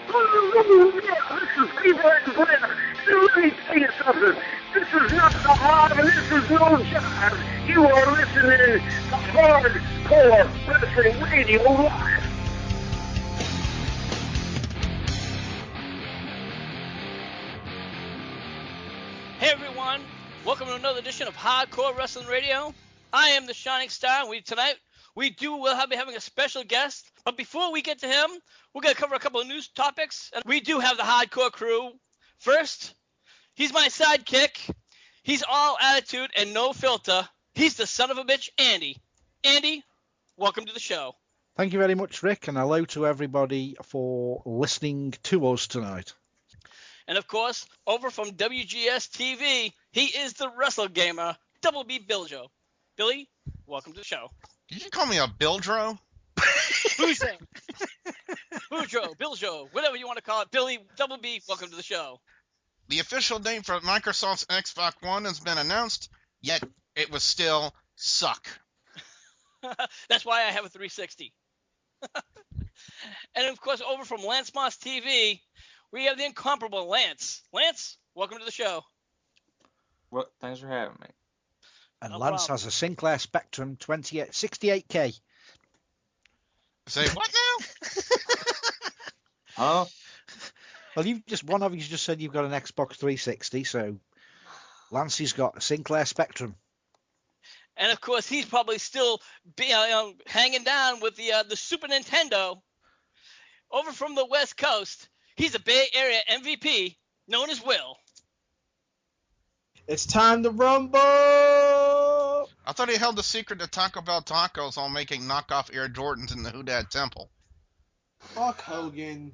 Oh, yeah, this is B. Brian Blair. So let me tell you something. This is not the hard, and this is no job. You are listening to Hardcore Wrestling Radio Live. Hey everyone, welcome to another edition of Hardcore Wrestling Radio. I am the Shining Star, and we'll be having a special guest. But before we get to him, we're going to cover a couple of news topics. And we do have the Hardcore crew. First, he's my sidekick. He's all attitude and no filter. He's the son of a bitch, Andy. Andy, welcome to the show. Thank you very much, Rick, and hello to everybody for listening to us tonight. And of course, over from WGS TV, he is the Wrestle Gamer, Double B Biljo. Billy, welcome to the show. Did you call me a Bildro? Boozing. Boudreaux, Biljo, whatever you want to call it. Billy, Double B, welcome to the show. The official name for Microsoft's Xbox One has been announced, yet it was still suck. That's why I have a 360. And of course, over from Lance Moss TV, we have the incomparable Lance. Lance, welcome to the show. Well, thanks for having me. And No Lance problem. has a Sinclair Spectrum 68K. Say what now? Huh? Well, one of you just said you've got an Xbox 360, so Lancey's got a Sinclair Spectrum. And of course, he's probably still hanging down with the Super Nintendo. Over from the West Coast, he's a Bay Area MVP known as Will. It's time to rumble! I thought he held the secret to Taco Bell tacos while making knockoff Air Jordans in the Houdat Temple. Hulk Hogan.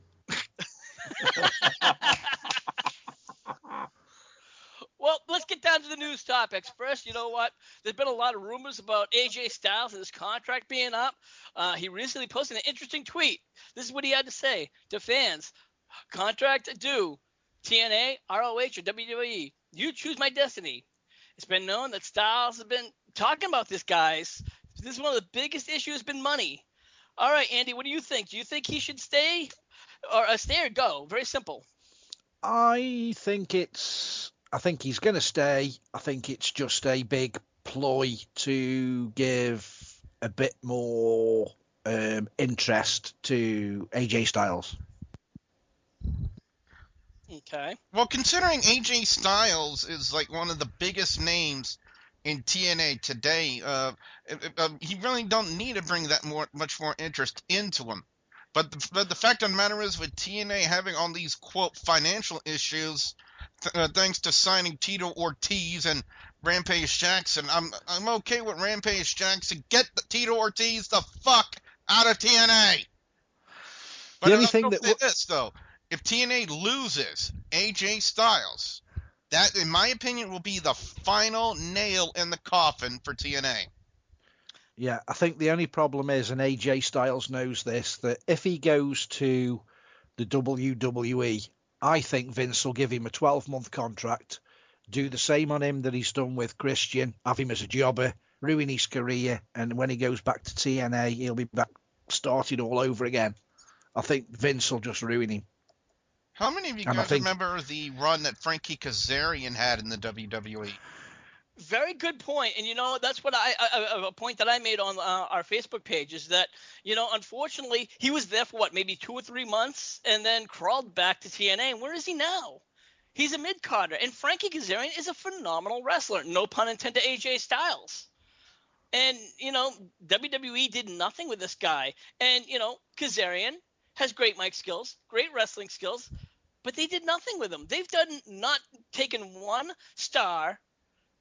Well, let's get down to the news topics. First, you know what? There's been a lot of rumors about AJ Styles and his contract being up. He recently posted an interesting tweet. This is what he had to say to fans. Contract due. TNA, ROH, or WWE. You choose my destiny. It's been known that Styles has been talking about this, guys. This is one of the biggest issues has been money. All right, Andy, what do you think? Do you think he should stay or go? Very simple. I think he's going to stay. I think it's just a big ploy to give a bit more interest to AJ Styles. Okay. Well, considering AJ Styles is like one of the biggest names in TNA today, he really don't need to bring that much more interest into him. But the fact of the matter is, with TNA having all these quote financial issues, thanks to signing Tito Ortiz and Rampage Jackson, I'm okay with Rampage Jackson. Get Tito Ortiz the fuck out of TNA. But The only thing that this though. If TNA loses AJ Styles, that, in my opinion, will be the final nail in the coffin for TNA. Yeah, I think the only problem is, and AJ Styles knows this, that if he goes to the WWE, I think Vince will give him a 12-month contract, do the same on him that he's done with Christian, have him as a jobber, ruin his career, and when he goes back to TNA, he'll be back started all over again. I think Vince will just ruin him. How many of you guys remember the run that Frankie Kazarian had in the WWE? Very good point. And, that's what a point that I made on our Facebook page is that, unfortunately, he was there for maybe 2 or 3 months and then crawled back to TNA. And where is he now? He's a mid-carder. And Frankie Kazarian is a phenomenal wrestler. No pun intended to AJ Styles. And, WWE did nothing with this guy. And, Kazarian has great mic skills, great wrestling skills, but they did nothing with him. They've not taken one star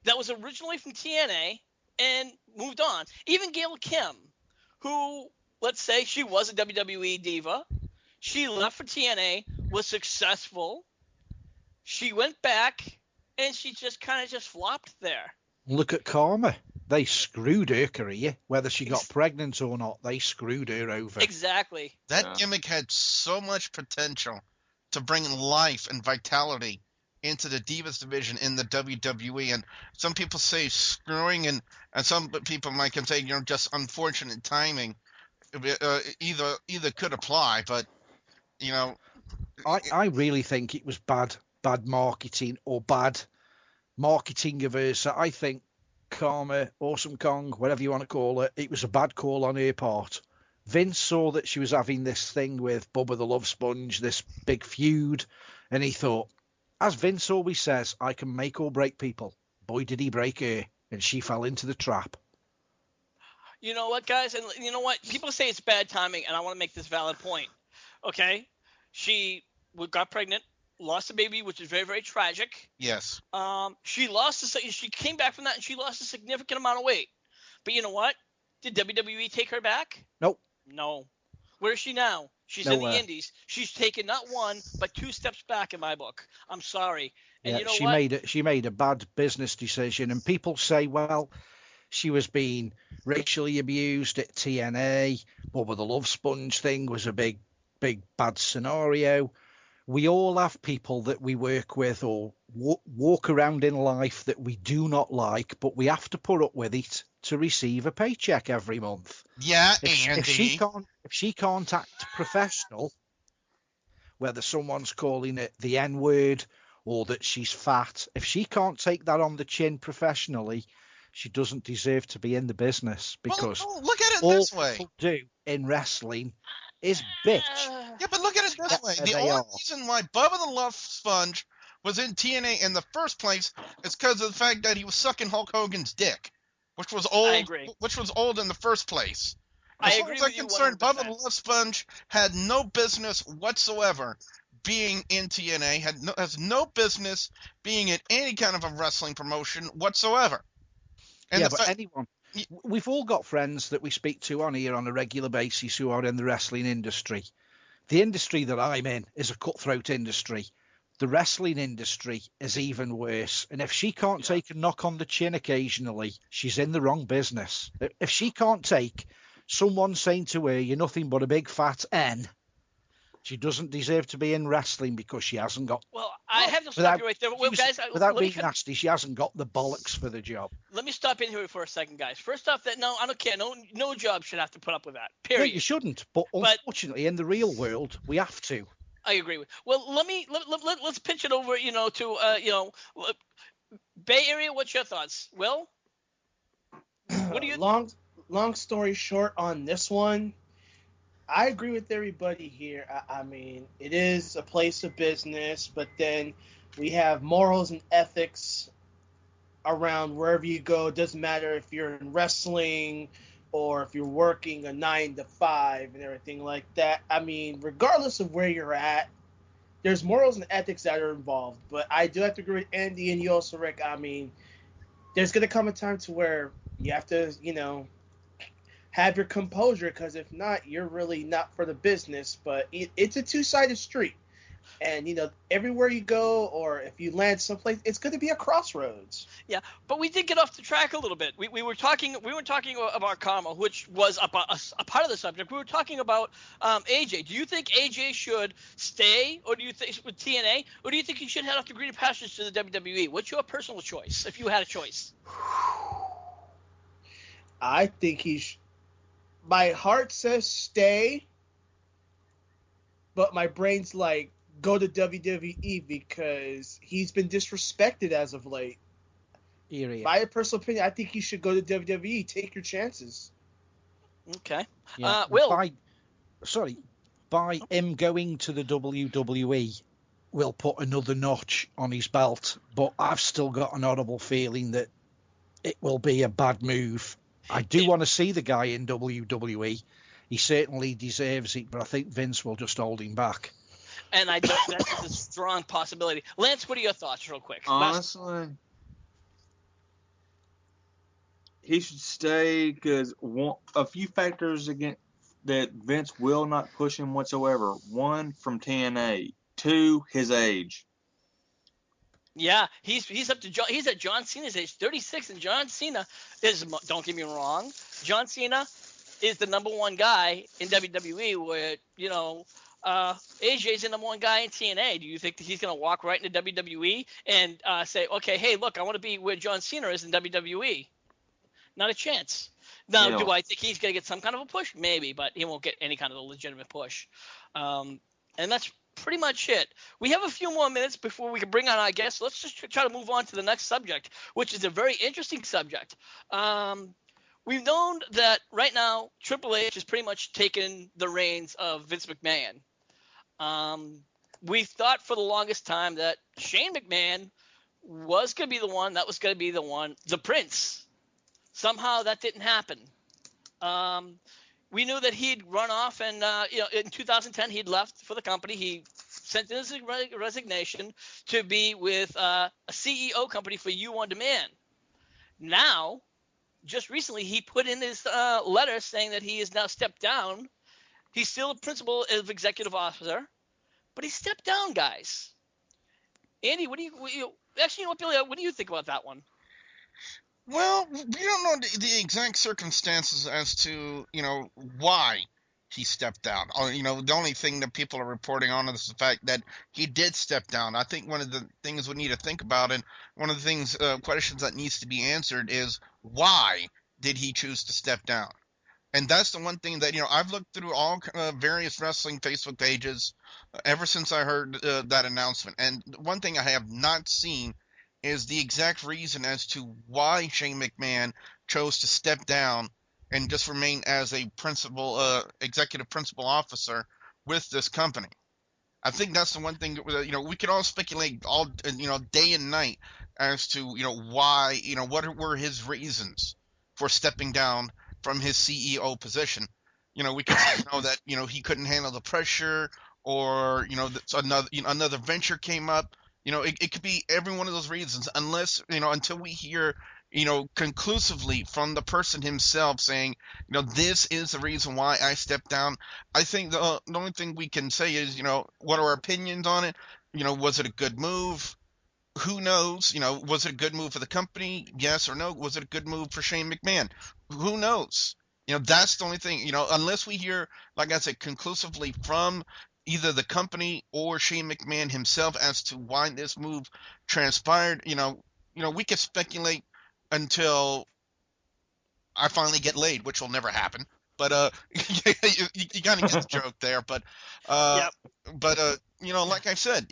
that was originally from TNA and moved on. Even Gail Kim, who, let's say she was a WWE diva, she left for TNA, was successful. She went back, and she just kind of flopped there. Look at Karma. They screwed her career. Whether she got pregnant or not, they screwed her over. Exactly. That gimmick had so much potential to bring life and vitality into the Divas division in the WWE. And some people say screwing, and some people might can say, just unfortunate timing. Either could apply, but, I really think it was bad marketing or bad marketing of hers. I think Karma, Awesome Kong, whatever you want to call it was a bad call on her part. Vince saw that she was having this thing with Bubba the Love Sponge, this big feud, and he thought, as Vince always says, I can make or break people. Boy, did he break her, and she fell into the trap. You know what, guys? And you know what? People say it's bad timing, and I want to make this valid point. Okay? She got pregnant, lost a baby, which is very, very tragic. Yes. She came back from that, and she lost a significant amount of weight. But you know what? Did WWE take her back? Nope. No. Where is she now? She's Nowhere. in the Indies. She's taken not one, but 2 steps back in my book. I'm sorry. And yeah, you know what? She made a bad business decision, and people say, well, she was being racially abused at TNA. Bubba the Love Sponge thing was a big bad scenario. We all have people that we work with or walk around in life that we do not like, but we have to put up with it to receive a paycheck every month. Yeah, If she can't act professional, whether someone's calling it the N-word or that she's fat, if she can't take that on the chin professionally, she doesn't deserve to be in the business, because look at it all this way. people do in wrestling is bitch. Yeah, but look at it this way. The only reason why Bubba the Love Sponge was in TNA in the first place is because of the fact that he was sucking Hulk Hogan's dick, which was old. I agree. Which was old in the first place. I agree with you 100%. Bubba the Love Sponge had no business whatsoever being in TNA. Has no business being in any kind of a wrestling promotion whatsoever. And anyone. We've all got friends that we speak to on here on a regular basis who are in the wrestling industry. The industry that I'm in is a cutthroat industry. The wrestling industry is even worse. And if she can't take a knock on the chin occasionally, she's in the wrong business. If she can't take someone saying to her, you're nothing but a big fat N, she doesn't deserve to be in wrestling, because she hasn't got... Well, I have to stop you right there. Well, guys, without being nasty, she hasn't got the bollocks for the job. Let me stop in here for a second, guys. First off, I don't care. No job should have to put up with that. Period. No, you shouldn't. But unfortunately, in the real world, we have to. I agree with. Well, let's pitch it over. To Bay Area. What's your thoughts, Will? What do you? Long story short on this one, I agree with everybody here. I mean, it is a place of business, but then we have morals and ethics around wherever you go. It doesn't matter if you're in wrestling or if you're working a 9 to 5 and everything like that. I mean, regardless of where you're at, there's morals and ethics that are involved. But I do have to agree with Andy and you also, Rick. I mean, there's going to come a time to where you have to, have your composure, because if not, you're really not for the business. But it's a two-sided street, and everywhere you go, or if you land someplace, it's going to be a crossroads. Yeah, but we did get off the track a little bit. We were talking about Karma, which was a part of the subject. We were talking about AJ. Do you think AJ should stay, or do you think with TNA, or do you think he should head off to greener pastures to the WWE? What's your personal choice, if you had a choice? I think my heart says stay, but my brain's like, go to WWE, because he's been disrespected as of late. My personal opinion, I think he should go to WWE. Take your chances. Okay. Yeah. Will. By him going to the WWE, will put another notch on his belt, but I've still got an audible feeling that it will be a bad move. I do want to see the guy in WWE. He certainly deserves it, but I think Vince will just hold him back. And that's a strong possibility. Lance, what are your thoughts, real quick? Honestly, he should stay, because a few factors against that Vince will not push him whatsoever. 1, from TNA. 2, his age. Yeah, he's up to he's at John Cena's age, 36, and John Cena is, don't get me wrong, John Cena is the number one guy in WWE, where AJ's the number one guy in TNA. Do you think that he's going to walk right into WWE and say, okay, hey, look, I want to be where John Cena is in WWE? Not a chance. Now, do I think he's going to get some kind of a push? Maybe, but he won't get any kind of a legitimate push. And that's pretty much it. We have a few more minutes before we can bring on our guests. Let's just try to move on to the next subject, which is a very interesting subject. We've known that right now Triple H has pretty much taken the reins of Vince McMahon. We thought for the longest time that Shane McMahon was going to be the one, the prince. Somehow that didn't happen. We knew that he'd run off and, in 2010, he'd left for the company. He sent in his resignation to be with a CEO company for You On Demand. Now, just recently, he put in his letter saying that he has now stepped down. He's still a principal executive officer, but he stepped down, guys. Andy, Billy, what do you think about that one? Well, we don't know the exact circumstances as to, why he stepped down. The only thing that people are reporting on is the fact that he did step down. I think one of the things we need to think about, and one of the things, questions that needs to be answered is, why did he choose to step down? And that's the one thing that, I've looked through all various wrestling Facebook pages ever since I heard that announcement. And one thing I have not seen is the exact reason as to why Shane McMahon chose to step down and just remain as a executive principal officer with this company. I think that's the one thing that, we can all speculate all, day and night as to, why, what were his reasons for stepping down from his CEO position. We could know that, he couldn't handle the pressure, or, another venture came up. It could be every one of those reasons, unless, until we hear, conclusively from the person himself saying, this is the reason why I stepped down. I think the only thing we can say is, what are our opinions on it? Was it a good move? Who knows? Was it a good move for the company? Yes or no? Was it a good move for Shane McMahon? Who knows? That's the only thing, unless we hear, like I said, conclusively from either the company or Shane McMahon himself as to why this move transpired, we could speculate until I finally get laid, which will never happen. But you kind of get the joke there. But Yep. Like I said,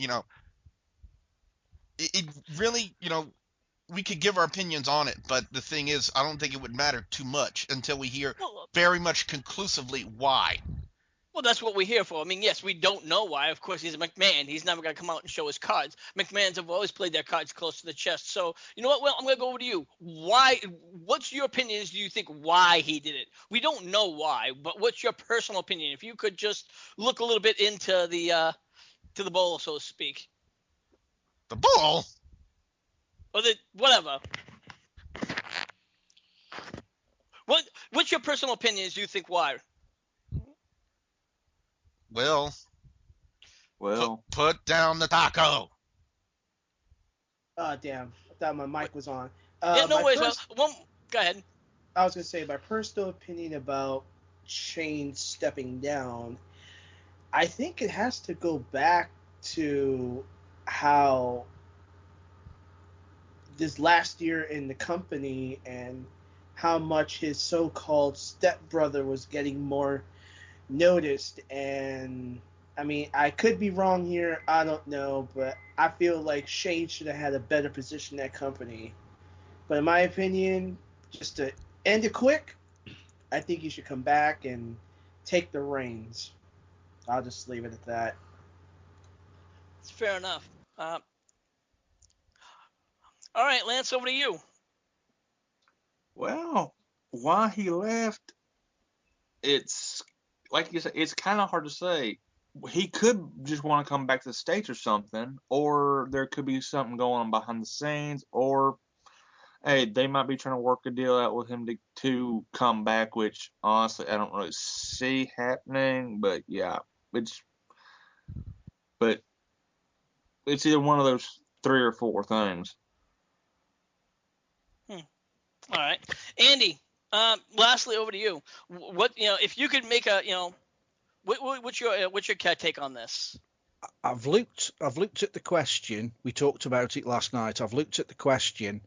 it really, we could give our opinions on it, but the thing is, I don't think it would matter too much until we hear very much conclusively why. Well, that's what we're here for. I mean, yes, we don't know why. Of course, he's a McMahon. He's never going to come out and show his cards. McMahons have always played their cards close to the chest. So, you know what? Well, I'm going to go over to you. Why? What's your opinion? Do you think why he did it? We don't know why, but what's your personal opinion? If you could just look a little bit into the bowl, so to speak. The bowl? Or whatever. What's your personal opinion? Do you think why? Well, put down the taco. Oh, damn. I thought my mic was on. Yeah, no worries. Go ahead. I was going to say, my personal opinion about Shane stepping down, I think it has to go back to how this last year in the company and how much his so-called stepbrother was getting more noticed. And I mean, I could be wrong here, I don't know, but I feel like Shane should have had a better position in that company. But in my opinion, just to end it quick, I think he should come back and take the reins. I'll just leave it at that. It's fair enough. All right, Lance, over to you. Well, why he left, it's like you said, it's kind of hard to say. He could just want to come back to the States or something, or there could be something going on behind the scenes, or hey, they might be trying to work a deal out with him to come back, which honestly I don't really see happening. But yeah, it's either one of those 3 or 4 things. All right, Andy. Lastly, over to you. What if you could make a what's your take on this? I've looked at the question. We talked about it last night. I've looked at the question,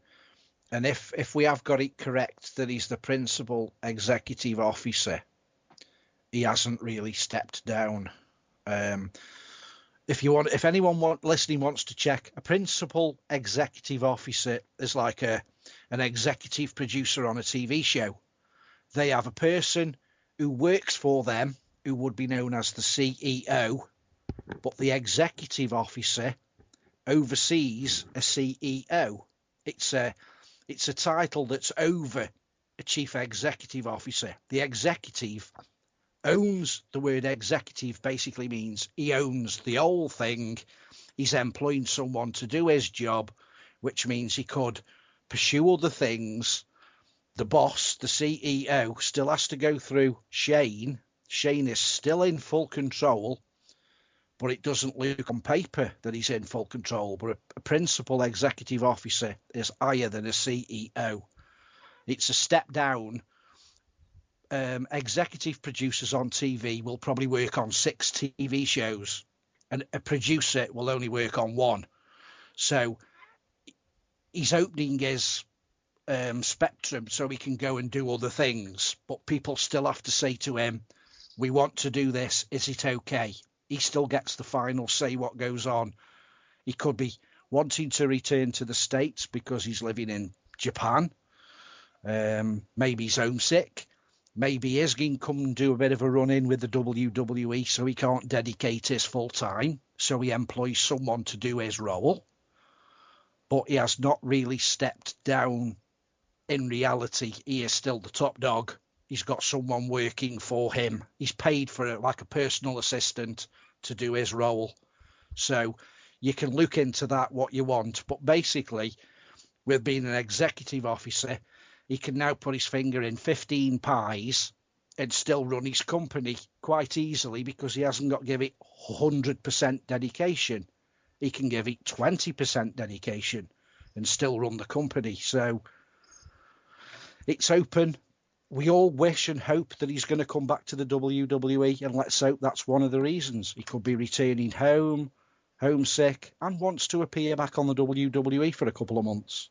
and if we have got it correct that he's the principal executive officer, he hasn't really stepped down. if anyone listening wants to check, a principal executive officer is like an executive producer on a TV show. They have a person who works for them who would be known as the CEO, but the executive officer oversees a CEO. It's a title that's over a chief executive officer. The executive owns. The word executive basically means he owns the whole thing. He's employing someone to do his job, which means he could pursue other things. The boss, the CEO, still has to go through Shane. Shane is still in full control, but it doesn't look on paper that he's in full control. But a principal executive officer is higher than a CEO. It's a step down. Executive producers on TV will probably work on 6 TV shows, and a producer will only work on 1. So he's opening his spectrum so he can go and do other things, but people still have to say to him, we want to do this, is it okay? He still gets the final say what goes on. He could be wanting to return to the States because he's living in Japan. Maybe he's homesick. Maybe he is going to come and do a bit of a run-in with the WWE, so he can't dedicate his full time, so he employs someone to do his role. But he has not really stepped down. In reality, he is still the top dog. He's got someone working for him. He's paid for it like a personal assistant to do his role. So you can look into that what you want. But basically, with being an executive officer, he can now put his finger in 15 pies and still run his company quite easily because he hasn't got to give it 100% dedication. He can give it 20% dedication and still run the company. So it's open. We all wish and hope that he's going to come back to the WWE, and let's hope that's one of the reasons. He could be returning home, homesick, and wants to appear back on the WWE for a couple of months.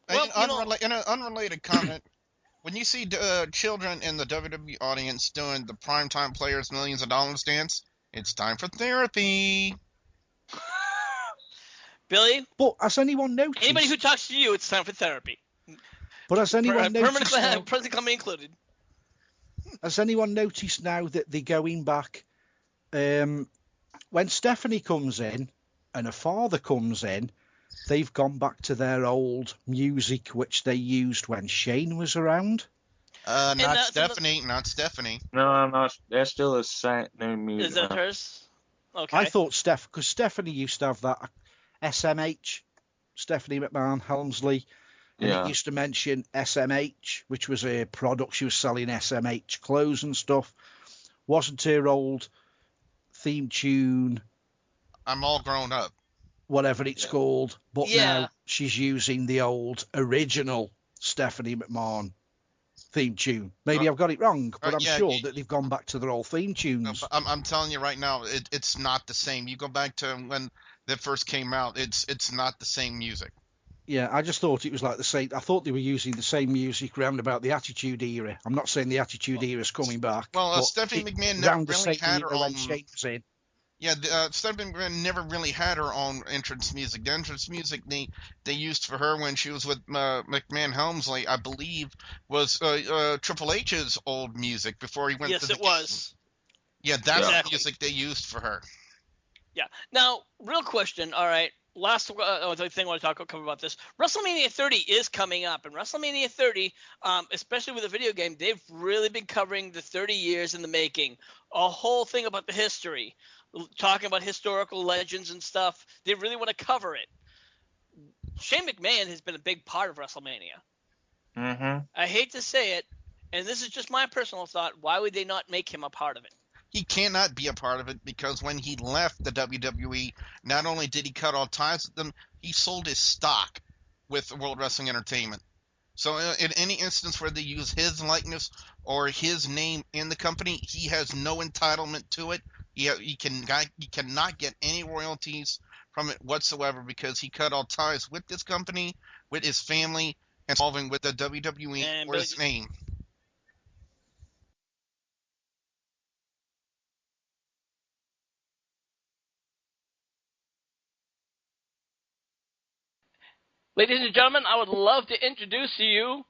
Well, in an unrelated comment, when you see children in the WWE audience doing the primetime players millions of dollars dance, it's time for therapy. Billy? But has anyone noticed? Anybody who talks to you, it's time for therapy. But has anyone noticed now, present company included? Has anyone noticed now that they're going back? When Stephanie comes in and her father comes in, they've gone back to their old music, which they used when Shane was around. Not Stephanie. No, that's still the same music. Is that hers? Okay. I thought because Stephanie used to have that SMH, Stephanie McMahon Helmsley. And it used to mention SMH, which was a product. She was selling SMH clothes and stuff. Wasn't her old theme tune? I'm all grown up. Whatever it's called. But now she's using the old original Stephanie McMahon theme tune. Maybe I've got it wrong, but I'm sure that they've gone back to their old theme tunes. I'm telling you right now, it's not the same. You go back to when they first came out, it's not the same music. Yeah, I just thought it was like the same. I thought they were using the same music round about the Attitude Era. I'm not saying the Attitude Era is coming back. Well, Stephanie McMahon never really had her own. Yeah, Stephanie McMahon never really had her own entrance music. The entrance music they used for her when she was with McMahon Helmsley, I believe, was Triple H's old music before he went to the Yes, it was. Yeah, that's the music they used for her. Yeah. Now, real question. All right. Last thing I want to cover about this. WrestleMania 30 is coming up, and WrestleMania 30, especially with the video game, they've really been covering the 30 years in the making. A whole thing about the history, talking about historical legends and stuff. They really want to cover it. Shane McMahon has been a big part of WrestleMania. Mm-hmm. I hate to say it, and this is just my personal thought. Why would they not make him a part of it? He cannot be a part of it because when he left the WWE, not only did he cut all ties with them, he sold his stock with World Wrestling Entertainment. So in any instance where they use his likeness or his name in the company, he has no entitlement to it. He cannot get any royalties from it whatsoever because he cut all ties with this company, with his family, and involving with the WWE or his name. Ladies and gentlemen, I would love to introduce to you,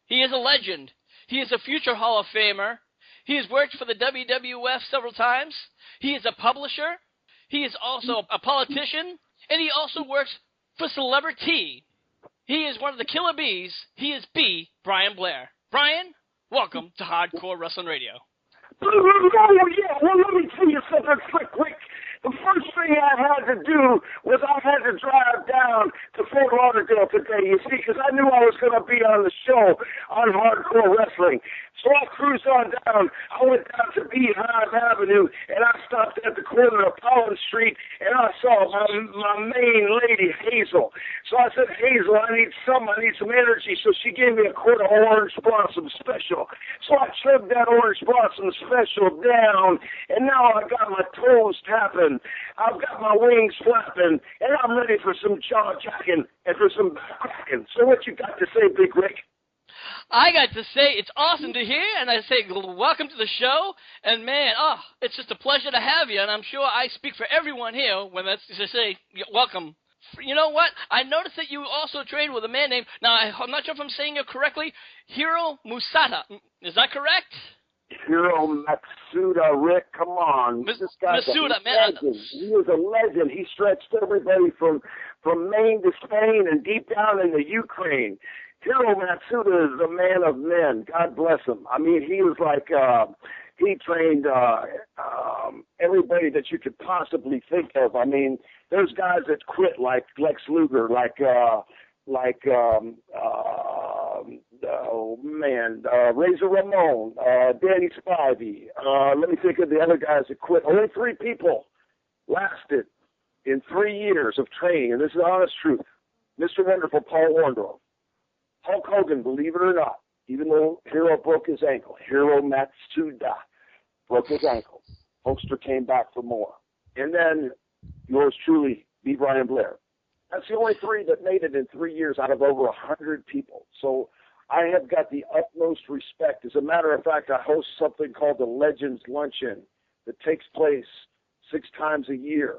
he is a legend. He is a future Hall of Famer. He has worked for the WWF several times. He is a publisher. He is also a politician. And he also works for Celebrity. He is one of the killer bees. He is B. Brian Blair. Brian, welcome to Hardcore Wrestling Radio. Oh, yeah. Well, let me tell you something quick. The first thing I had to do was I had to drive down to Fort Lauderdale today, you see, because I knew I was going to be on the show on Hardcore Wrestling. So I cruised on down. I went down to Beehive Avenue, and I stopped at the corner of Pollen Street, and I saw my main lady, Hazel. So I said, Hazel, I need some energy. So she gave me a quart of Orange Blossom Special. So I chugged that Orange Blossom Special down, and now I got my toes tapping. I've got my wings flapping, and I'm ready for some jaw jacking and for some back cracking. So what you got to say, Big Rick? I got to say it's awesome to hear, and I say welcome to the show. And man, it's just a pleasure to have you. And I'm sure I speak for everyone here when that's to say welcome. You know what? I noticed that you also trained with a man named, now I'm not sure if I'm saying it correctly, Hiro Musata. Is that correct? Hiro Matsuda, Rick, come on. This guy's Matsuda, man. He was a legend. He stretched everybody from Maine to Spain and deep down into Ukraine. Hiro Matsuda is a man of men. God bless him. I mean, he was like, he trained everybody that you could possibly think of. I mean, there's guys that quit like Lex Luger, Razor Ramon, Danny Spivey. Let me think of the other guys that quit. Only 3 people lasted in 3 years of training, and this is the honest truth. Mr. Wonderful Paul Orndorff. Hulk Hogan, believe it or not, even though Hiro broke his ankle, Hiro Matsuda broke his ankle. Hulkster came back for more. And then yours truly, B. Brian Blair. That's the only 3 that made it in 3 years out of over 100 people. So I have got the utmost respect. As a matter of fact, I host something called the Legends Luncheon that takes place 6 times a year.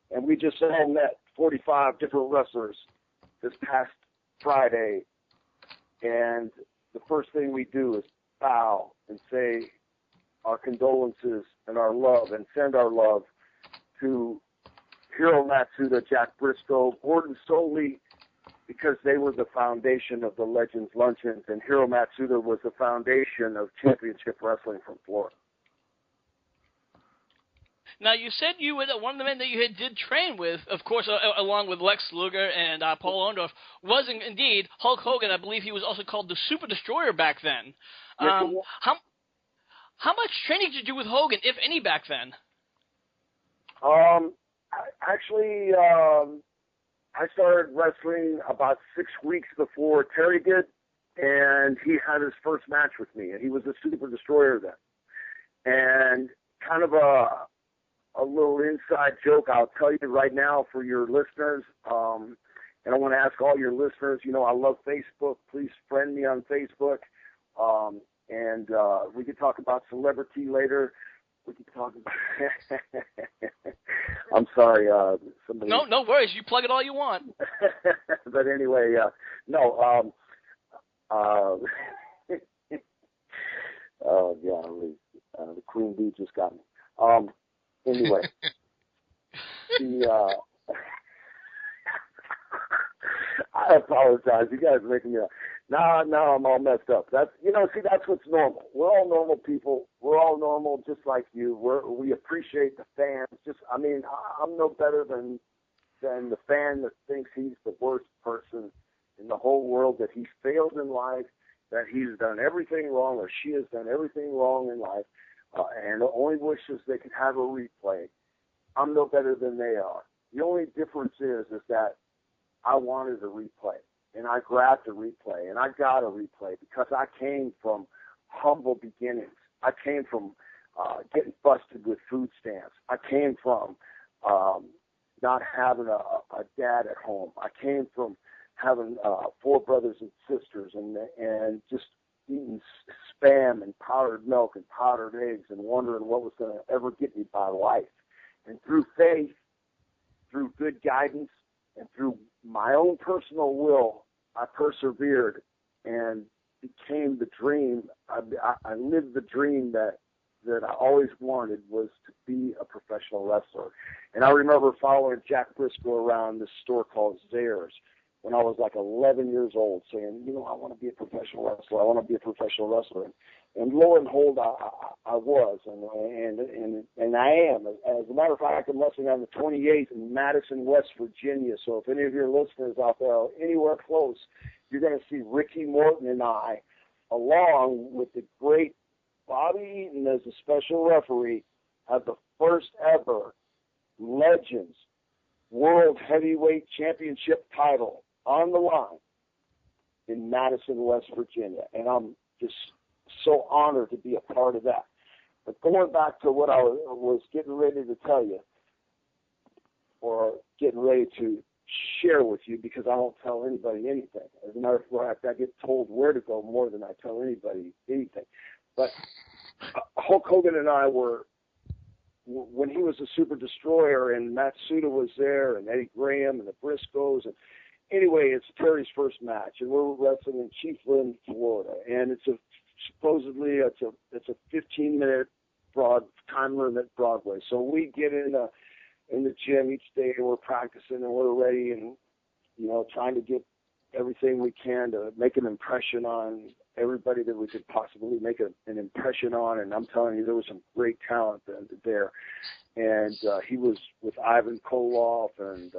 And we just all met 45 different wrestlers this past Friday. And the first thing we do is bow and say our condolences and our love and send our love to Hiro Matsuda, Jack Briscoe, Gordon Soley, because they were the foundation of the Legends Luncheons, and Hiro Matsuda was the foundation of championship wrestling from Florida. Now, you said you were one of the men that you did train with, of course, along with Lex Luger and Paul Orndorff, was indeed Hulk Hogan. I believe he was also called the Super Destroyer back then. How much training did you do with Hogan, if any, back then? Actually, I started wrestling about 6 weeks before Terry did, and he had his first match with me, and he was the Super Destroyer then. And kind of a little inside joke I'll tell you right now for your listeners, and I want to ask all your listeners, you know, I love Facebook. Please friend me on Facebook, and we can talk about celebrity later. We can talk about I'm sorry. Somebody... No worries. You plug it all you want. But anyway, no. Oh, golly. The Queen Bee just got me. Anyway. I apologize. You guys are making me now I'm all messed up. That's that's what's normal. We're all normal people. We're all normal just like you. We appreciate the fans. I'm no better than the fan that thinks he's the worst person in the whole world, that he's failed in life, that he's done everything wrong or she has done everything wrong in life, and only wishes they could have a replay. I'm no better than they are. The only difference is that I wanted a replay, and I grabbed a replay, and I got a replay because I came from humble beginnings. I came from getting busted with food stamps. I came from not having a dad at home. I came from having 4 brothers and sisters and just eating Spam and powdered milk and powdered eggs and wondering what was going to ever get me by life. And through faith, through good guidance, And through my own personal will, I persevered and became the dream. I lived the dream that I always wanted, was to be a professional wrestler. And I remember following Jack Briscoe around this store called Zayre's when I was like 11 years old, saying, you know, I want to be a professional wrestler. I want to be a professional wrestler. And lo and behold, I was, and I am. As a matter of fact, I'm wrestling on the 28th in Madison, West Virginia. So if any of your listeners out there are anywhere close, you're going to see Ricky Morton and I, along with the great Bobby Eaton as a special referee, have the first ever Legends World Heavyweight Championship title on the line in Madison, West Virginia. And I'm just so honored to be a part of that. But going back to what I was getting ready to tell you, or getting ready to share with you, because I don't tell anybody anything. As a matter of fact, I get told where to go more than I tell anybody anything. But Hulk Hogan and I were, when he was a Super Destroyer, and Matt Suda was there, and Eddie Graham, and the Briscoes, and anyway, it's Terry's first match, and we're wrestling in Chiefland, Florida, and supposedly it's a 15-minute time limit Broadway. So we get in the gym each day, and we're practicing, and we're ready, and you know, trying to get everything we can to make an impression on everybody that we could possibly make an impression on. And I'm telling you, there was some great talent there. And he was with Ivan Koloff and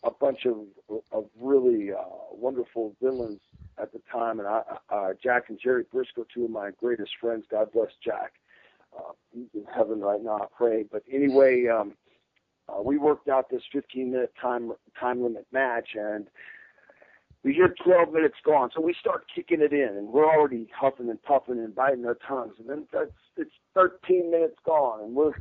a bunch of really wonderful villains at the time. And Jack and Jerry Briscoe, two of my greatest friends. God bless Jack. He's in heaven right now, I pray. But anyway, we worked out this 15-minute time limit match, and we hear 12 minutes gone. So we start kicking it in, and we're already huffing and puffing and biting our tongues. And then it's 13 minutes gone, and we're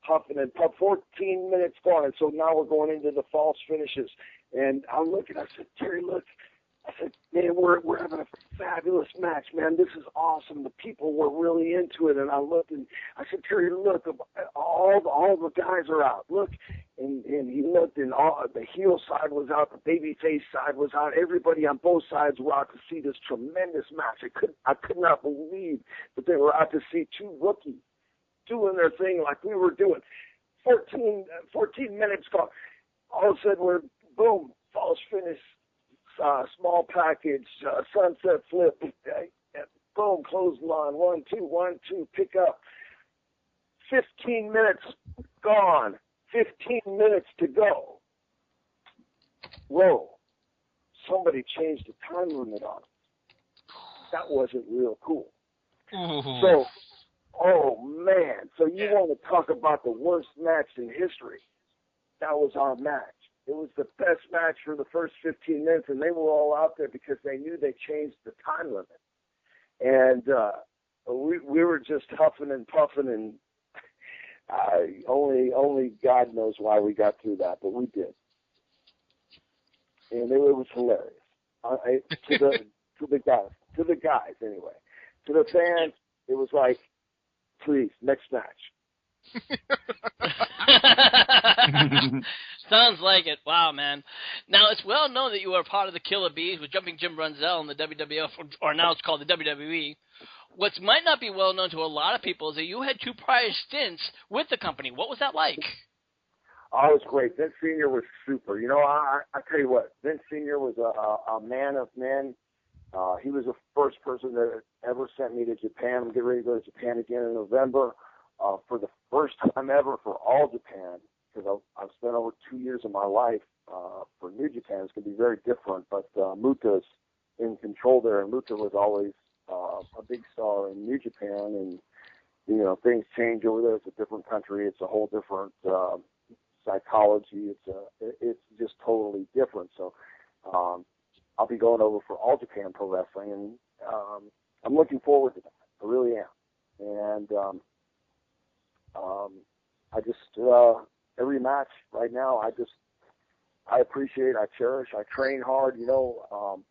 huffing and puffing. 14 minutes gone, and so now we're going into the false finishes. And I'm looking, I said, Terry, look. I said, man, we're having a fabulous match, man. This is awesome. The people were really into it. And I looked, and I said, Terry, look, all the guys are out. Look. And he looked, and all the heel side was out, the babyface side was out. Everybody on both sides were out to see this tremendous match. I could not believe that they were out to see two rookies doing their thing like we were doing. 14 minutes gone. All of a sudden, we're, boom, false finish. Small package, sunset flip, boom, clothesline, 1, 2, pick up. 15 minutes gone, 15 minutes to go. Whoa, somebody changed the time limit on it. That wasn't real cool. Ooh. So, oh man, so you want to talk about the worst match in history? That was our match. It was the best match for the first 15 minutes, and they were all out there because they knew they changed the time limit. And we were just huffing and puffing, and only God knows why we got through that, but we did. And it was hilarious. To the guys anyway. To the fans, it was like, please, next match. Sounds like it. Wow, man. Now, it's well known that you were part of the Killer Bees with Jumping Jim Brunzell in the WWF, or now it's called the WWE. What might not be well known to a lot of people is that you had 2 prior stints with the company. What was that like? Oh, it was great. Vince Sr. was super. You know, I tell you what, Vince Sr. was a man of men. He was the first person that ever sent me to Japan. I'm getting ready to go to Japan again in November for the first time ever for All Japan, because I've spent over 2 years of my life for New Japan. It's going to be very different, but Muta's in control there, and Muta was always a big star in New Japan, and, you know, things change over there. It's a different country. It's a whole different psychology. It's just totally different. So I'll be going over for All Japan Pro Wrestling, and I'm looking forward to that. I really am. And I just every match right now, I appreciate, I cherish, I train hard. You know,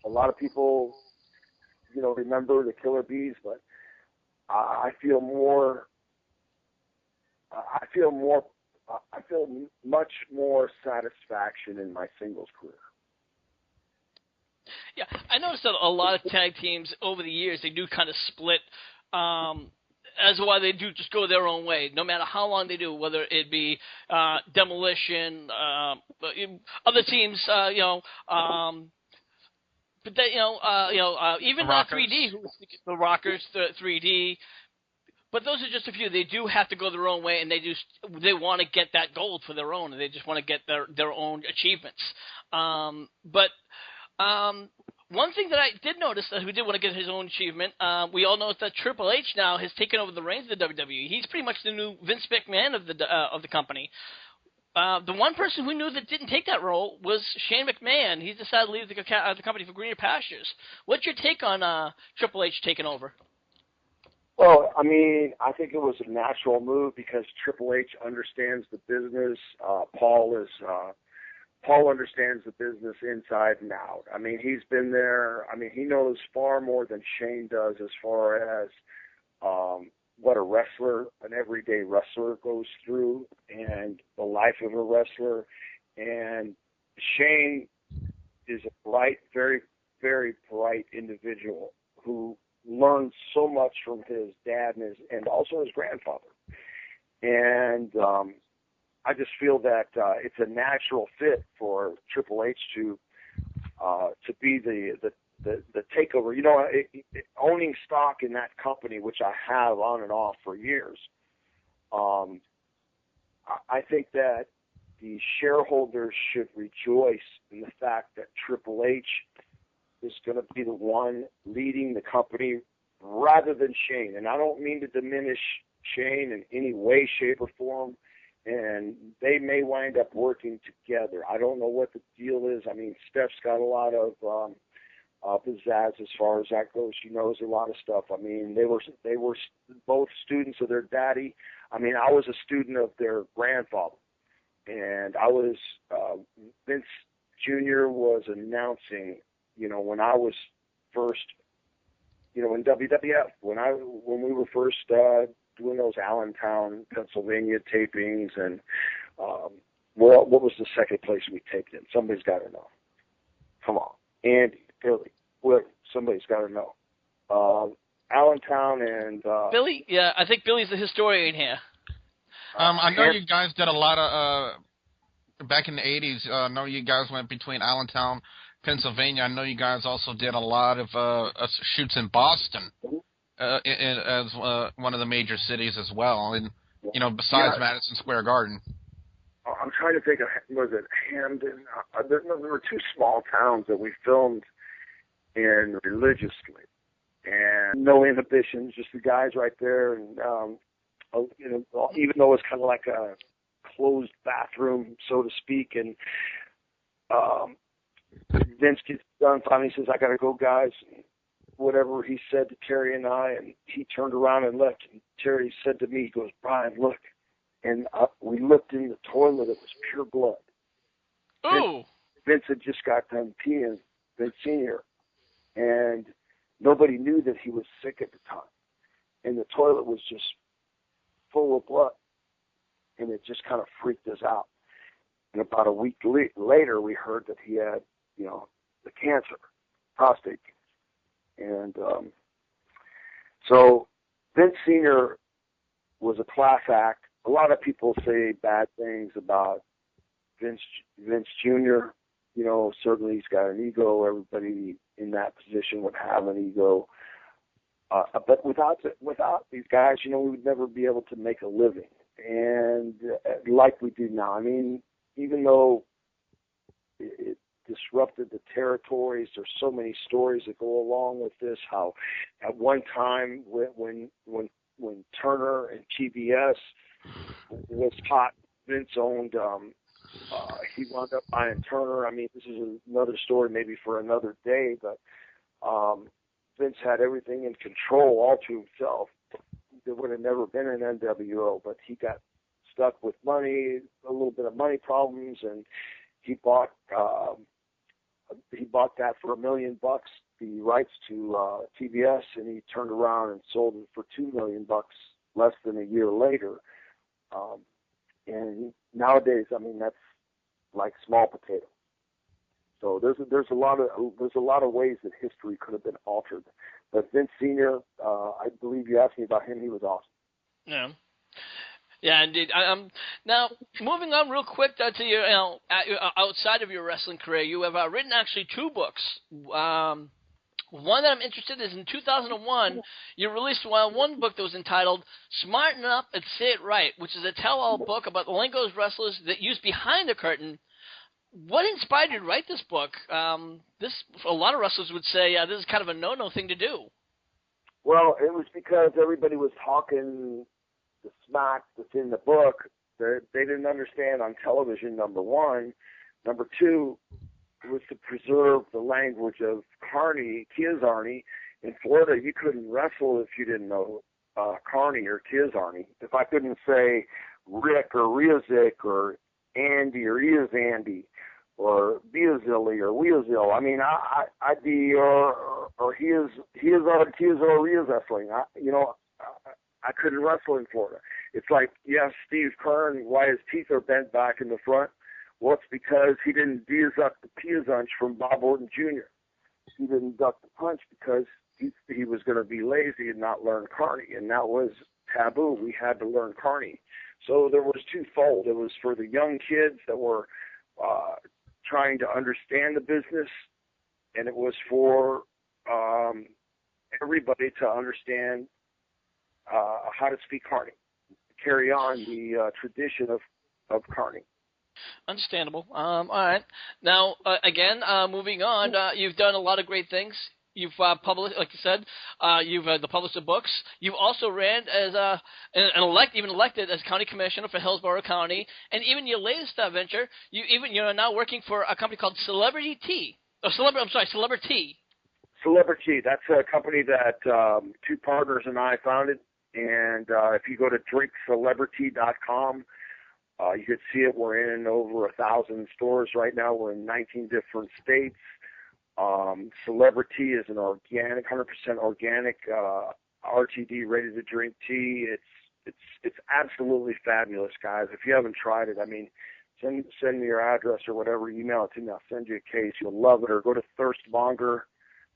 a lot of people, you know, remember the Killer Bees, but I feel more I feel much more satisfaction in my singles career. Yeah, I noticed that a lot of tag teams over the years, they do kind of split as to why they do just go their own way, no matter how long they do, whether it be Demolition, other teams, but they, even The Rockers. 3D, the Rockers, the 3D. But those are just a few. They do have to go their own way, and they want to get that gold for their own, and they just want to get their own achievements. One thing that I did notice that who did want to get his own achievement, we all know that Triple H now has taken over the reins of the WWE. He's pretty much the new Vince McMahon of the company. The one person who knew that didn't take that role was Shane McMahon. He's decided to leave the company for greener pastures. What's your take on Triple H taking over? Well, I mean, I think it was a natural move because Triple H understands the business. Paul understands the business inside and out. I mean, he's been there. I mean, he knows far more than Shane does as far as what a wrestler, an everyday wrestler goes through and the life of a wrestler. And Shane is a bright, very, very bright individual who learned so much from his dad and also his grandfather. And I just feel that it's a natural fit for Triple H to be the takeover. You know, owning stock in that company, which I have on and off for years, I think that the shareholders should rejoice in the fact that Triple H is going to be the one leading the company rather than Shane. And I don't mean to diminish Shane in any way, shape, or form. And they may wind up working together. I don't know what the deal is. I mean, Steph's got a lot of pizzazz as far as that goes. She knows a lot of stuff. I mean, they were both students of their daddy. I mean, I was a student of their grandfather. And I was, Vince Jr. was announcing, when I was first, in WWF, when we were first doing those Allentown, Pennsylvania tapings, and what was the second place we taped in? Somebody's got to know. Come on, Andy, Billy, Willie, somebody's got to know. Allentown and Billy, yeah, I think Billy's the historian here. I know you guys did a lot of back in the '80s. I know you guys went between Allentown, Pennsylvania. I know you guys also did a lot of shoots in Boston. As one of the major cities as well, and besides Madison Square Garden. I'm trying to think of, was it Hamden? There were two small towns that we filmed in religiously, and no inhibitions, just the guys right there, and even though it's kind of like a closed bathroom, so to speak, and Vince gets done finally, says, "I got to go, guys." Whatever he said to Terry and I, and he turned around and left. And Terry said to me, he goes, "Brian, look." And we looked in the toilet. It was pure blood. Oh. Vince had just got done peeing, Vince Sr., and nobody knew that he was sick at the time. And the toilet was just full of blood, and it just kind of freaked us out. And about a week later, we heard that he had, the cancer, prostate cancer. And so Vince Sr. was a class act. A lot of people say bad things about Vince Jr. Certainly he's got an ego. Everybody in that position would have an ego. But without these guys, we would never be able to make a living. And like we do now. I mean, even though it disrupted the territories, there's so many stories that go along with this. How at one time when Turner and TBS was hot, Vince owned. He wound up buying Turner. I mean, this is another story maybe for another day, but Vince had everything in control all to himself. There would have never been an NWO, but he got stuck with money, a little bit of money problems, and he bought that for $1 million, the rights to TBS, and he turned around and sold it for $2 million less than a year later. And nowadays, I mean, that's like small potato. So there's a lot of ways that history could have been altered. But Vince Sr., I believe you asked me about him. He was awesome. Yeah. Yeah, indeed. Now, moving on real quick to your, outside of your wrestling career, you have written actually 2 books. One that I'm interested in is in 2001, you released one book that was entitled Smarten Up and Say It Right, which is a tell-all book about the Lingo's wrestlers that used behind the curtain. What inspired you to write this book? A lot of wrestlers would say this is kind of a no-no thing to do. Well, it was because everybody was talking the smack that's in the book that they didn't understand on television, number one. Number two, it was to preserve the language of Carney, Kiz Arnie. In Florida, you couldn't wrestle if you didn't know Carney or Kiz Arnie. If I couldn't say Rick or Riazik or Andy or Iaz Andy or Beazilly or Weazil, I mean, I'd be, or he is our Kiz or Riaz wrestling. I couldn't wrestle in Florida. It's like, yes, Steve Kern, why his teeth are bent back in the front. Well, it's because he didn't duck the Piazunch from Bob Orton Jr. He didn't duck the punch because he was going to be lazy and not learn Carney, and that was taboo. We had to learn Carney. So there was twofold. It was for the young kids that were trying to understand the business, and it was for everybody to understand how to speak Carney, carry on the tradition of Carney. Understandable. All right. Now, again, moving on, you've done a lot of great things. You've published, like you said, you've published the books. You've also ran as even elected as county commissioner for Hillsborough County, and even your latest venture, you're now working for a company called Celebrity. Celebrity. Celebrity. That's a company that 2 partners and I founded, and if you go to drinkcelebrity.com. You could see it. We're in over 1,000 stores right now. We're in 19 different states. Celebrity is an organic, 100% organic RTD, ready-to-drink tea. It's absolutely fabulous, guys. If you haven't tried it, I mean, send me your address or whatever. Email it to me. I'll send you a case. You'll love it. Or go to Thirstmonger.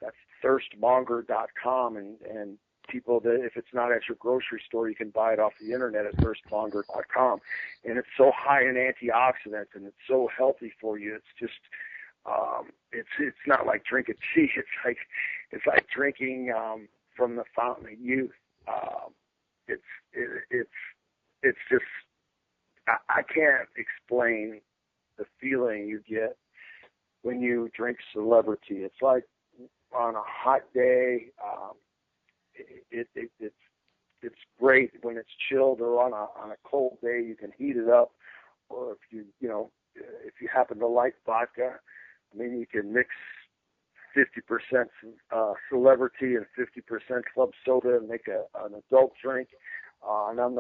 That's thirstmonger.com, and people that if it's not at your grocery store, you can buy it off the internet at thirstmonger.com. And it's so high in antioxidants and it's so healthy for you. It's just it's not like drinking tea. It's like drinking from the fountain of youth. It's just I can't explain the feeling you get when you drink Celebrity. It's like on a hot day. It's great when it's chilled, or on a cold day you can heat it up, or if you happen to like vodka, I mean you can mix 50% Celebrity and 50% club soda and make an adult drink. And I'm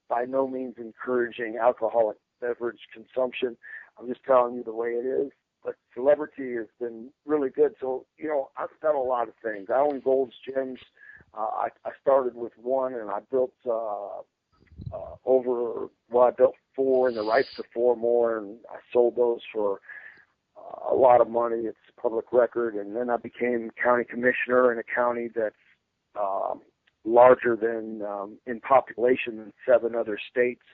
by no means encouraging alcoholic beverage consumption. I'm just telling you the way it is. But Celebrity has been really good. So, I've done a lot of things. I own Gold's Gyms. I started with one, and I built I built 4 and the rights to 4 more, and I sold those for a lot of money. It's public record. And then I became county commissioner in a county that's larger than in population than 7 other states.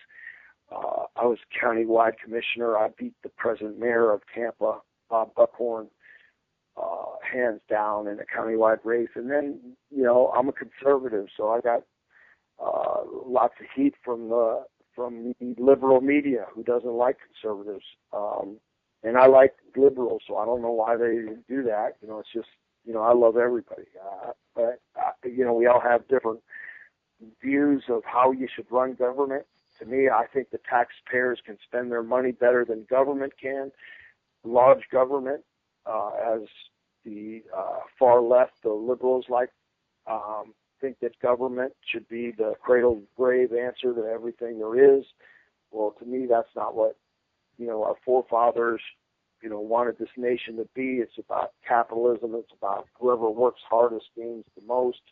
I was countywide commissioner. I beat the present mayor of Tampa, Bob Buckhorn, hands down in a countywide race. And then, I'm a conservative, so I got lots of heat from the liberal media who doesn't like conservatives. And I like liberals, so I don't know why they do that. It's just, I love everybody. But we all have different views of how you should run government. To me, I think the taxpayers can spend their money better than government can. Large government, as the far left, the liberals think that government should be the cradle grave answer to everything there is. Well, to me, that's not what, our forefathers, wanted this nation to be. It's about capitalism. It's about whoever works hardest gains the most.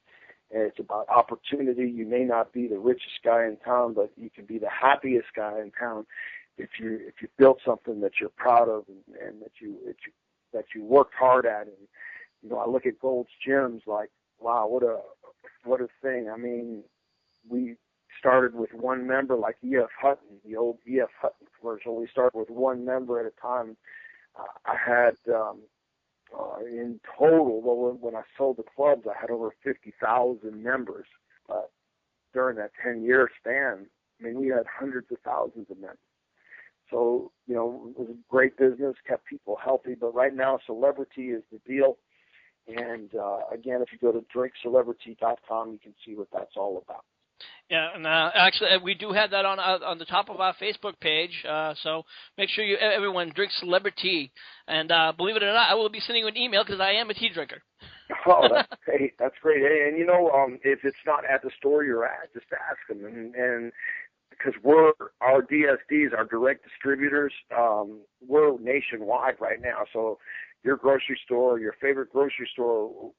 And it's about opportunity. You may not be the richest guy in town, but you can be the happiest guy in town if you built something that you're proud of and that you worked hard at. And you know, I look at Gold's Gyms like, wow, what a thing. I mean, we started with one member, like E.F. Hutton, the old E.F. Hutton commercial. We started with one member at a time. I had in total, well, when I sold the clubs, I had over 50,000 members. During that 10-year span, I mean, we had hundreds of thousands of members. So, you know, it was a great business, kept people healthy. But right now, celebrity is the deal. And, again, if you go to drinkcelebrity.com, you can see what that's all about. Yeah, and actually, we do have that on the top of our Facebook page. So make sure everyone drink Celebrity. And believe it or not, I will be sending you an email because I am a tea drinker. Oh, that's great. That's great. And you know, if it's not at the store you're at, just ask them. And because our DSDs, our direct distributors, we're nationwide right now. So your grocery store, your favorite grocery store,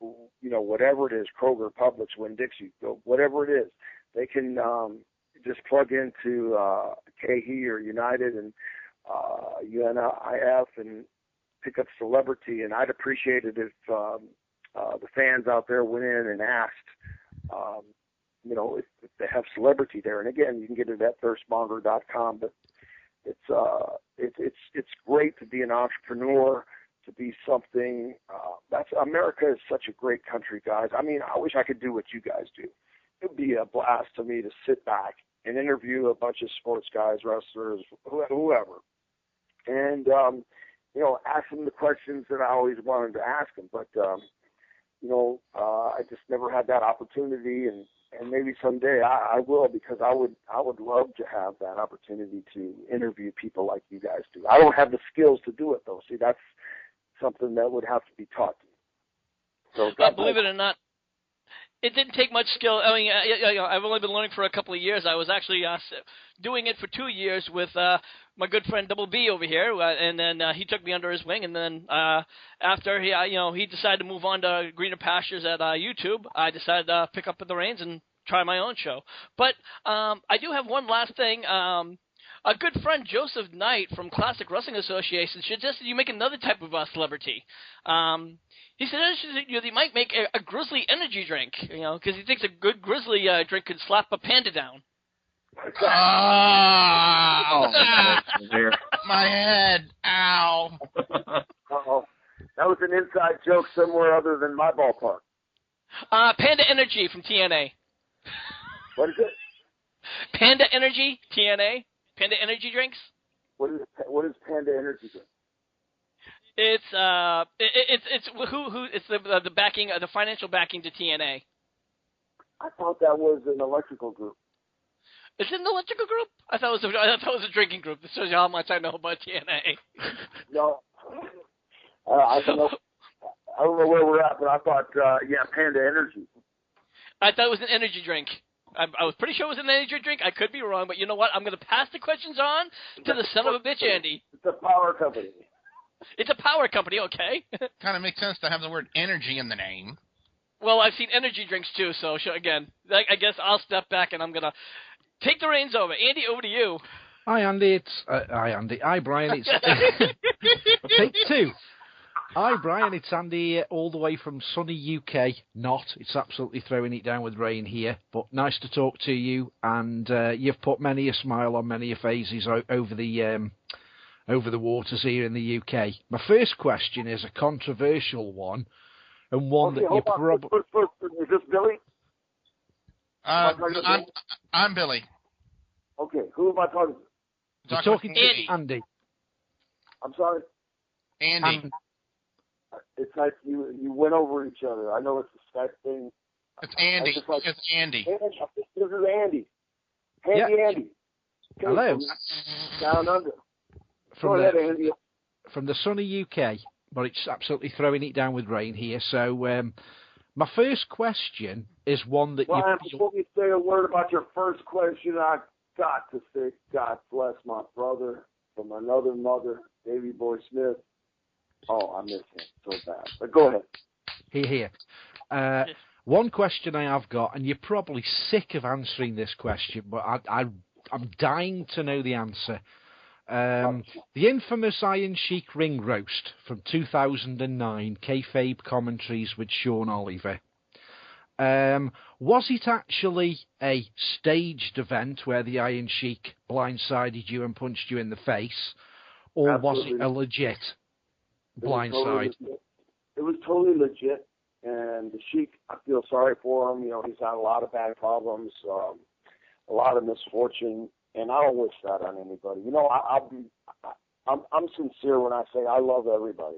you know, whatever it is, Kroger, Publix, Winn-Dixie, whatever it is, they can just plug into KE or United and UNIF and pick up Celebrity. And I'd appreciate it if the fans out there went in and asked, you know, if they have Celebrity there. And again, you can get it at thirstmonger.com. But it's great to be an entrepreneur, to be something. America is such a great country, guys. I mean, I wish I could do what you guys do. It would be a blast to me to sit back and interview a bunch of sports guys, wrestlers, whoever, and you know, ask them the questions that I always wanted to ask them. But you know, I just never had that opportunity, and maybe someday I will, because I would love to have that opportunity to interview people like you guys do. I don't have the skills to do it, though. See, that's something that would have to be taught to me. So, believe it or not, it didn't take much skill. I mean, I've only been learning for a couple of years. I was actually doing it for 2 years with my good friend Double B over here, and then he took me under his wing. And then after he decided to move on to greener pastures at YouTube, I decided to pick up the reins and try my own show. But I do have one last thing. A good friend, Joseph Knight from Classic Wrestling Association, suggested you make another type of celebrity. He suggested you might make a grizzly energy drink, you know, because he thinks a good grizzly drink could slap a panda down. Oh, my head! Ow! Uh-oh. That was an inside joke somewhere other than my ballpark. Panda Energy from TNA. What is it? Panda Energy, TNA. Panda Energy drinks. What is Panda Energy drink? It's the backing, the financial backing to TNA. I thought that was an electrical group. Is it an electrical group? I thought it was a drinking group. This shows you how much I know about TNA. No, I don't know. I don't know where we're at, but I thought, Panda Energy. I thought it was an energy drink. I was pretty sure it was an energy drink. I could be wrong, but you know what? I'm going to pass the questions on to the son of a bitch, Andy. It's a power company. It's a power company, okay. Kind of makes sense to have the word energy in the name. Well, I've seen energy drinks too, so again, I guess I'll step back and I'm going to take the reins over. Andy, over to you. Hi, Andy. Hi, Brian. It's take two. Hi, Brian. It's Andy all the way from sunny UK. It's absolutely throwing it down with rain here, but nice to talk to you. And you've put many a smile on many a faces over the waters here in the UK. My first question is a controversial one, and one that you probably... Is this Billy? I'm Billy. Okay, who am I talking to? You're talking Andy. to Andy. I'm sorry? Andy. It's like you went over each other. I know it's a Skype thing. It's Andy. It's Andy. This is Andy. Andy. Okay, Hello. Down under. Andy. From the sunny UK, but it's absolutely throwing it down with rain here. So my first question is one that Brian, before you say a word about your first question, I got to say God bless my brother from another mother, Davey Boy Smith. Oh, I miss him so bad. But go ahead. Here. One question I have got, and you're probably sick of answering this question, but I'm dying to know the answer. The infamous Iron Sheik ring roast from 2009, kayfabe commentaries with Sean Oliver. Was it actually a staged event where the Iron Sheik blindsided you and punched you in the face, or Absolutely. was it a legit blindside? It was totally legit, and the Sheik, I feel sorry for him. You know, he's had a lot of bad problems, a lot of misfortune, and I don't wish that on anybody. You know, I'm sincere when I say I love everybody.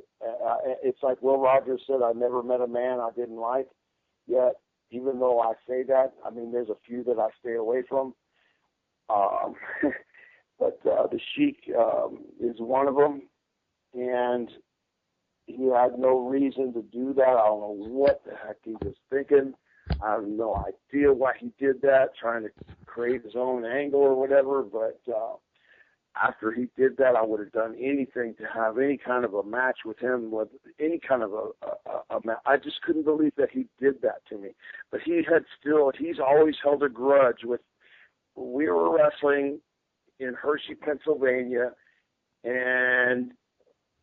It's like Will Rogers said, I never met a man I didn't like, yet even though I say that, I mean, there's a few that I stay away from. But the Sheik is one of them, and he had no reason to do that. I don't know what the heck he was thinking. I have no idea why he did that, trying to create his own angle or whatever. But after he did that, I would have done anything to have any kind of a match with him, with any kind of a match. I just couldn't believe that he did that to me. But he's always held a grudge with. We were wrestling in Hershey, Pennsylvania, and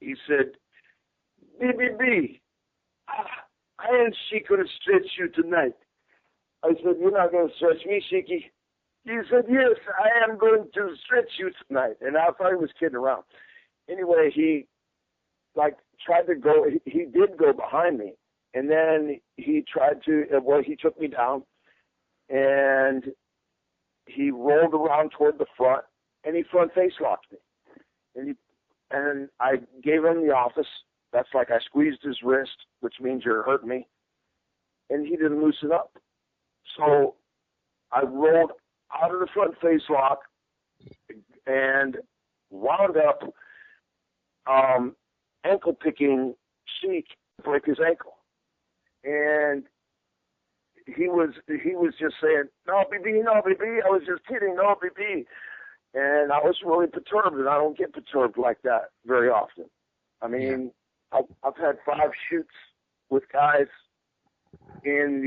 he said, BBB, Iron Sheik going to stretch you tonight. I said, you're not going to stretch me, Sheiky. He said, yes, I am going to stretch you tonight. And I thought he was kidding around. Anyway, he tried to go, he did go behind me. And then he he took me down, and he rolled around toward the front, and he front face locked me. And I gave him the office. That's like I squeezed his wrist, which means you're hurting me. And he didn't loosen up. So I rolled out of the front face lock and wound up ankle picking Sheik, break his ankle. And he was just saying, no, BB, no, BB. I was just kidding, no, BB. And I was really perturbed, and I don't get perturbed like that very often. I mean, I've had 5 shoots with guys in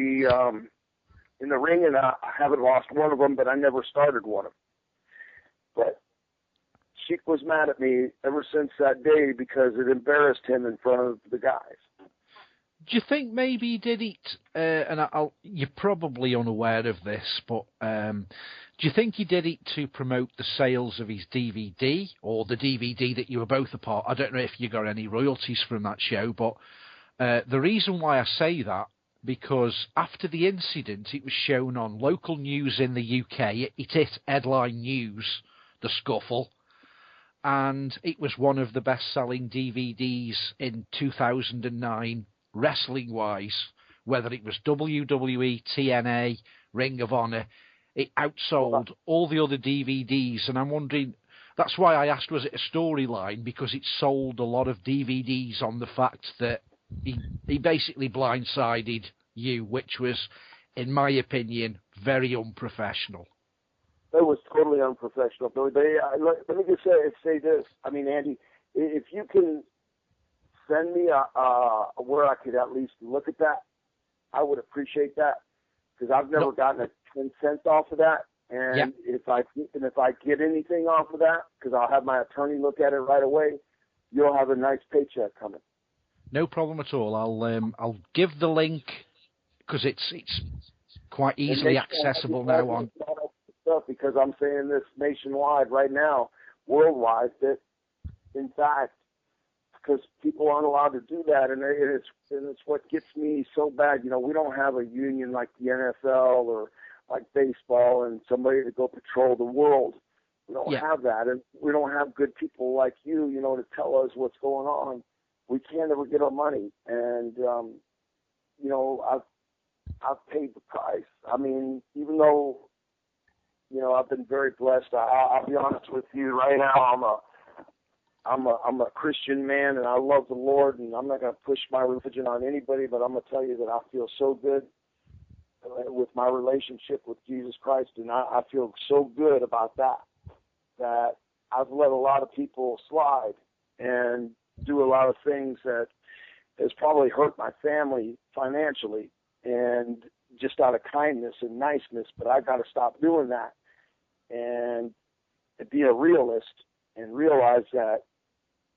the ring, and I haven't lost one of them, but I never started one of them. But Sheik was mad at me ever since that day because it embarrassed him in front of the guys. Do you think maybe he did it, and you're probably unaware of this, but do you think he did it to promote the sales of his DVD, or the DVD that you were both a part? I don't know if you got any royalties from that show, but the reason why I say that, because after the incident, it was shown on local news in the UK. It hit headline news, the scuffle, and it was one of the best-selling DVDs in 2009, wrestling-wise, whether it was WWE, TNA, Ring of Honor. It outsold all the other DVDs, and I'm wondering, that's why I asked, was it a storyline? Because it sold a lot of DVDs on the fact that he basically blindsided you, which was, in my opinion, very unprofessional. It was totally unprofessional. Let me just say this. I mean, Andy, if you can send me where I could at least look at that, I would appreciate that, because I've never gotten a 10 cents off of that. And if I get anything off of that, because I'll have my attorney look at it right away, you'll have a nice paycheck coming. No problem at all. I'll give the link, because it's quite easily accessible now on. Because I'm saying this nationwide right now, worldwide, that in fact, because people aren't allowed to do that, and it's what gets me so bad. You know, we don't have a union like the NFL or like baseball and somebody to go patrol the world. We don't have that, and we don't have good people like you, you know, to tell us what's going on. We can't ever get our money, and you know, I've paid the price. I mean, even though, you know, I've been very blessed. I'll be honest with you right now. I'm a Christian man, and I love the Lord, and I'm not going to push my religion on anybody, but I'm going to tell you that I feel so good with my relationship with Jesus Christ, and I feel so good about that I've let a lot of people slide and do a lot of things that has probably hurt my family financially, and just out of kindness and niceness, but I got to stop doing that and be a realist and realize that,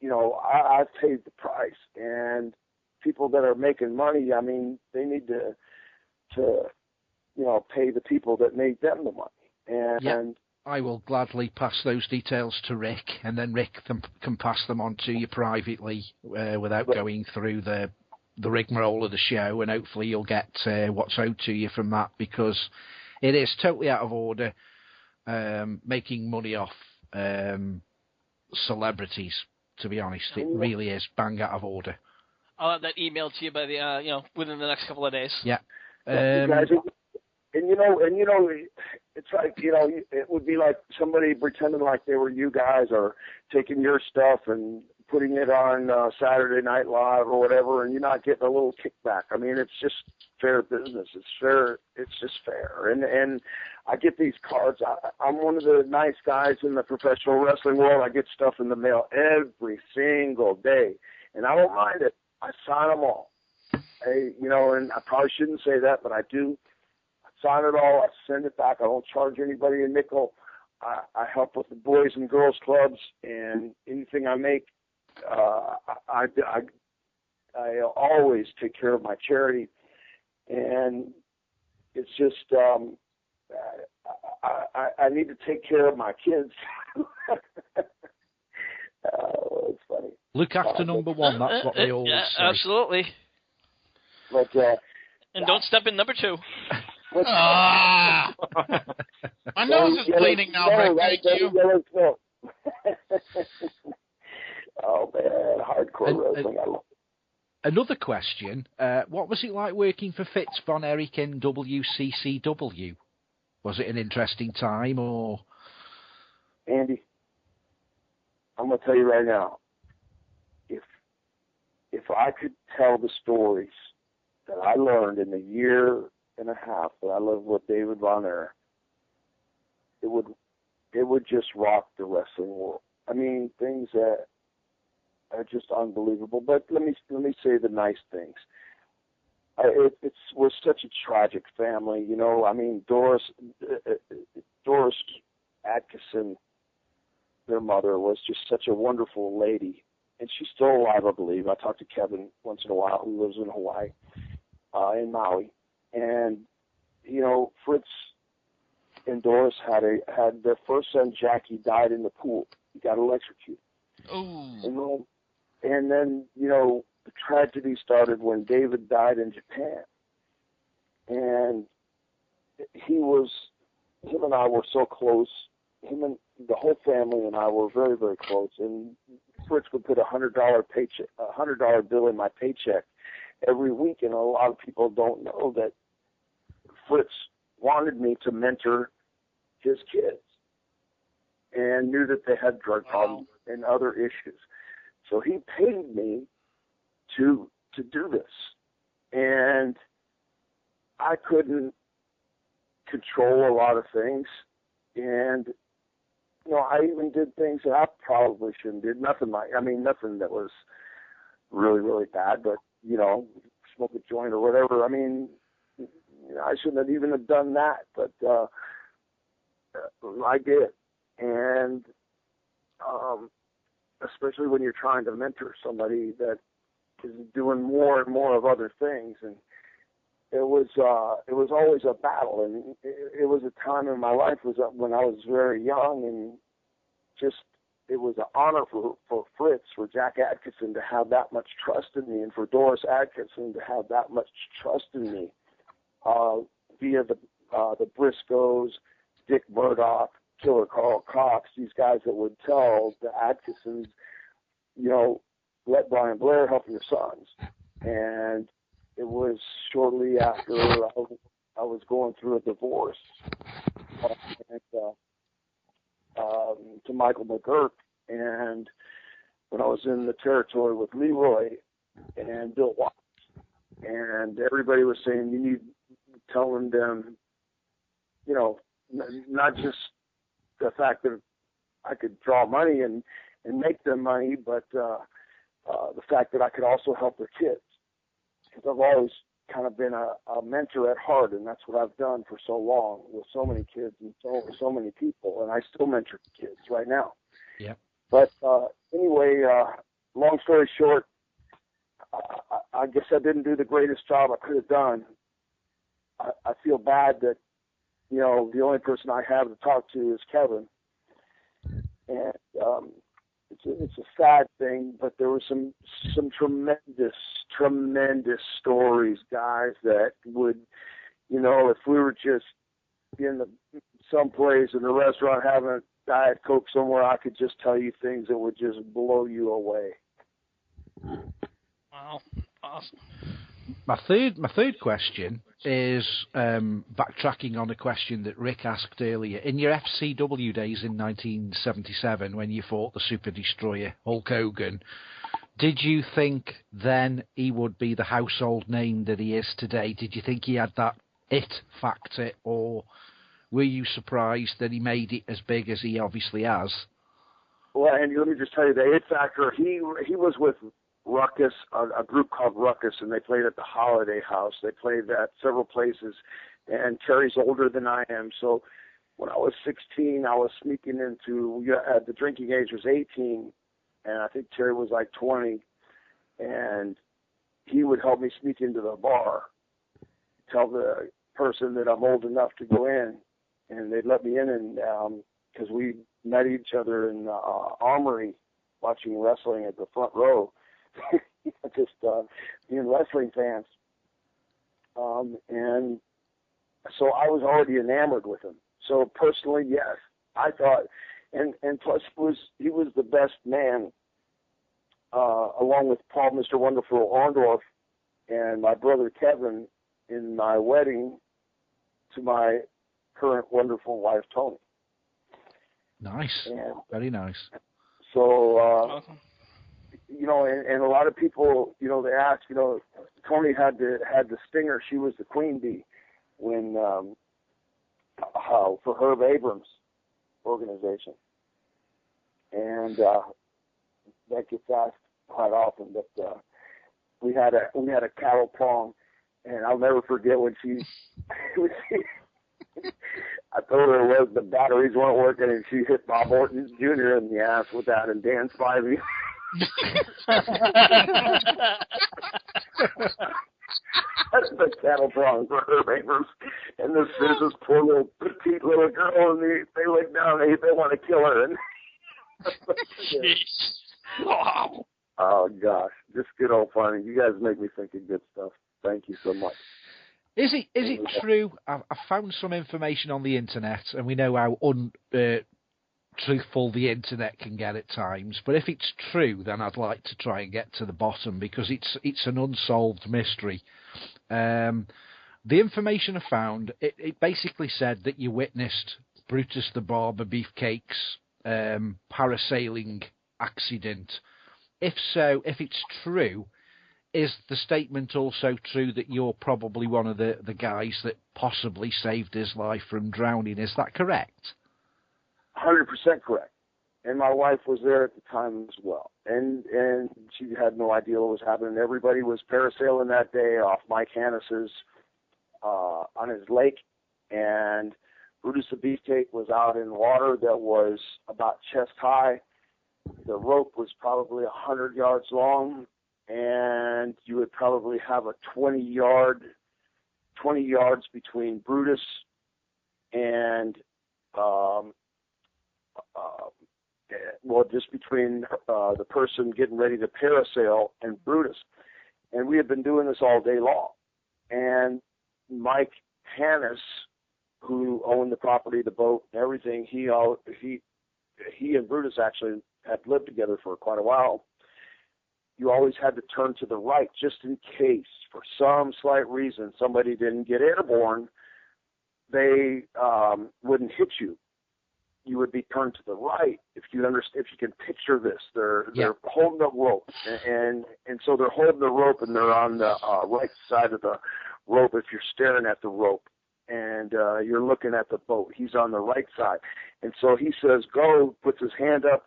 you know, I've paid the price, and people that are making money, I mean, they need to you know, pay the people that made them the money. And I will gladly pass those details to Rick, and then Rick can pass them on to you privately without going through the rigmarole of the show, and hopefully you'll get what's owed to you from that, because it is totally out of order making money off celebrities, to be honest. It really is bang out of order. I'll have that emailed to you by the within the next couple of days. Yeah. You guys, and you know, it's like, you know, it would be like somebody pretending like they were you guys, or taking your stuff and putting it on Saturday Night Live or whatever, and you're not getting a little kickback. I mean, it's just fair business. It's fair. It's just fair. And I get these cards. I'm one of the nice guys in the professional wrestling world. I get stuff in the mail every single day, and I don't mind it. I sign them all. You know, and I probably shouldn't say that, but I do. I sign it all. I send it back. I don't charge anybody a nickel. I help with the boys and girls clubs, and anything I make, I always take care of my charity. And it's just I need to take care of my kids. It's funny. Look after number one. That's what they always say. Absolutely. But, and don't step in number two. My nose is bleeding now, Rick. Thank you. Oh, man. Hardcore wrestling. I love it. Another question. What was it like working for Fitz Von Erich in WCCW? Was it an interesting time, or? Andy, I'm going to tell you right now, if I could tell the stories that I learned in the year and a half that I lived with David Von Erich, it would just rock the wrestling world. I mean, things that are just unbelievable. But let me say the nice things. We're such a tragic family, you know. I mean, Doris Atkinson, their mother, was just such a wonderful lady, and she's still alive, I believe. I talk to Kevin once in a while, who lives in Hawaii, in Maui, and you know, Fritz and Doris had their first son, Jackie, died in the pool. He got electrocuted. Oh. And then, you know, the tragedy started when David died in Japan. And him and I were so close. Him and the whole family and I were very, very close. And Fritz would put $100 bill in my paycheck every week. And a lot of people don't know that Fritz wanted me to mentor his kids and knew that they had drug problems and other issues. So he paid me to do this. And I couldn't control a lot of things. And, you know, I even did things that I probably shouldn't do. Nothing that was really, really bad, but, you know, smoke a joint or whatever. I mean, you know, I shouldn't have even have done that, but I did. And especially when you're trying to mentor somebody that is doing more and more of other things, and it was always a battle, and it was a time in my life when I was very young, and just it was an honor for Fritz, for Jack Atkinson to have that much trust in me, and for Doris Atkinson to have that much trust in me via the Briscoes, Dick Murdoch, Killer Carl Cox, these guys that would tell the Atkinsons, you know, let Brian Blair help your sons. And it was shortly after I was going through a divorce to Michael McGurk, and when I was in the territory with Leroy and Bill Watts, and everybody was saying, you need telling them, you know, not just the fact that I could draw money and make them money, but the fact that I could also help their kids. Because I've always kind of been a mentor at heart, and that's what I've done for so long with so many kids and so many people, and I still mentor kids right now. Yeah. But anyway, long story short, I guess I didn't do the greatest job I could have done. I feel bad that, you know, the only person I have to talk to is Kevin. And it's a sad thing, but there were some tremendous stories, guys, that would, you know, if we were just in someplace in a restaurant having a Diet Coke somewhere, I could just tell you things that would just blow you away. Wow, awesome. My third question is backtracking on a question that Rick asked earlier. In your FCW days in 1977, when you fought the Super Destroyer Hulk Hogan, did you think then he would be the household name that he is today? Did you think he had that it factor, or were you surprised that he made it as big as he obviously has? Well, Andy, let me just tell you, the it factor, he was with Ruckus, a group called Ruckus, and they played at the Holiday House. They played at several places, and Terry's older than I am, so when I was 16, I was sneaking into, the drinking age was 18, and I think Terry was like 20, and he would help me sneak into the bar, tell the person that I'm old enough to go in, and they'd let me in, and because we met each other in the Armory watching wrestling at the front row. Just being wrestling fans, and so I was already enamored with him. So personally, yes, I thought, and plus he was the best man, along with Paul, Mr. Wonderful Orndorff, and my brother Kevin in my wedding to my current wonderful wife Tony. Nice, and very nice. So. Awesome. You know, and a lot of people, you know, they ask, you know, Tony had the Stinger. She was the queen bee when for Herb Abrams' organization, and that gets asked quite often. But we had a cattle prong, and I'll never forget when she I told her the batteries weren't working, and she hit Bob Orton Jr. in the ass with that, and Dan Spivey. That's the cattle prong for Herb Abrams. And there's this poor little petite little girl, and they look down and they want to kill her. And Wow. Oh gosh, just good old fun. You guys make me think of good stuff. Thank you so much. Is it true? I found some information on the internet, and we know how truthful the internet can get at times, but if it's true, then I'd like to try and get to the bottom, because it's an unsolved mystery. The information I found, it basically said that you witnessed Brutus the Barber Beefcake's parasailing accident. If so, if it's true, is the statement also true that you're probably one of the guys that possibly saved his life from drowning? Is that correct? 100% correct. And my wife was there at the time as well. And she had no idea what was happening. Everybody was parasailing that day off Mike Hannis's on his lake. And Brutus the Beefcake was out in water that was about chest high. The rope was probably 100 yards long. And you would probably have a 20 yards between Brutus and just between the person getting ready to parasail and Brutus. And we had been doing this all day long. And Mike Hannis, who owned the property, the boat, and everything, he and Brutus actually had lived together for quite a while. You always had to turn to the right just in case, for some slight reason, somebody didn't get airborne, they wouldn't hit you. You would be turned to the right. If you can picture this, they're holding the rope, and so they're holding the rope, and they're on the right side of the rope. If you're staring at the rope, and you're looking at the boat, he's on the right side, and so he says go, puts his hand up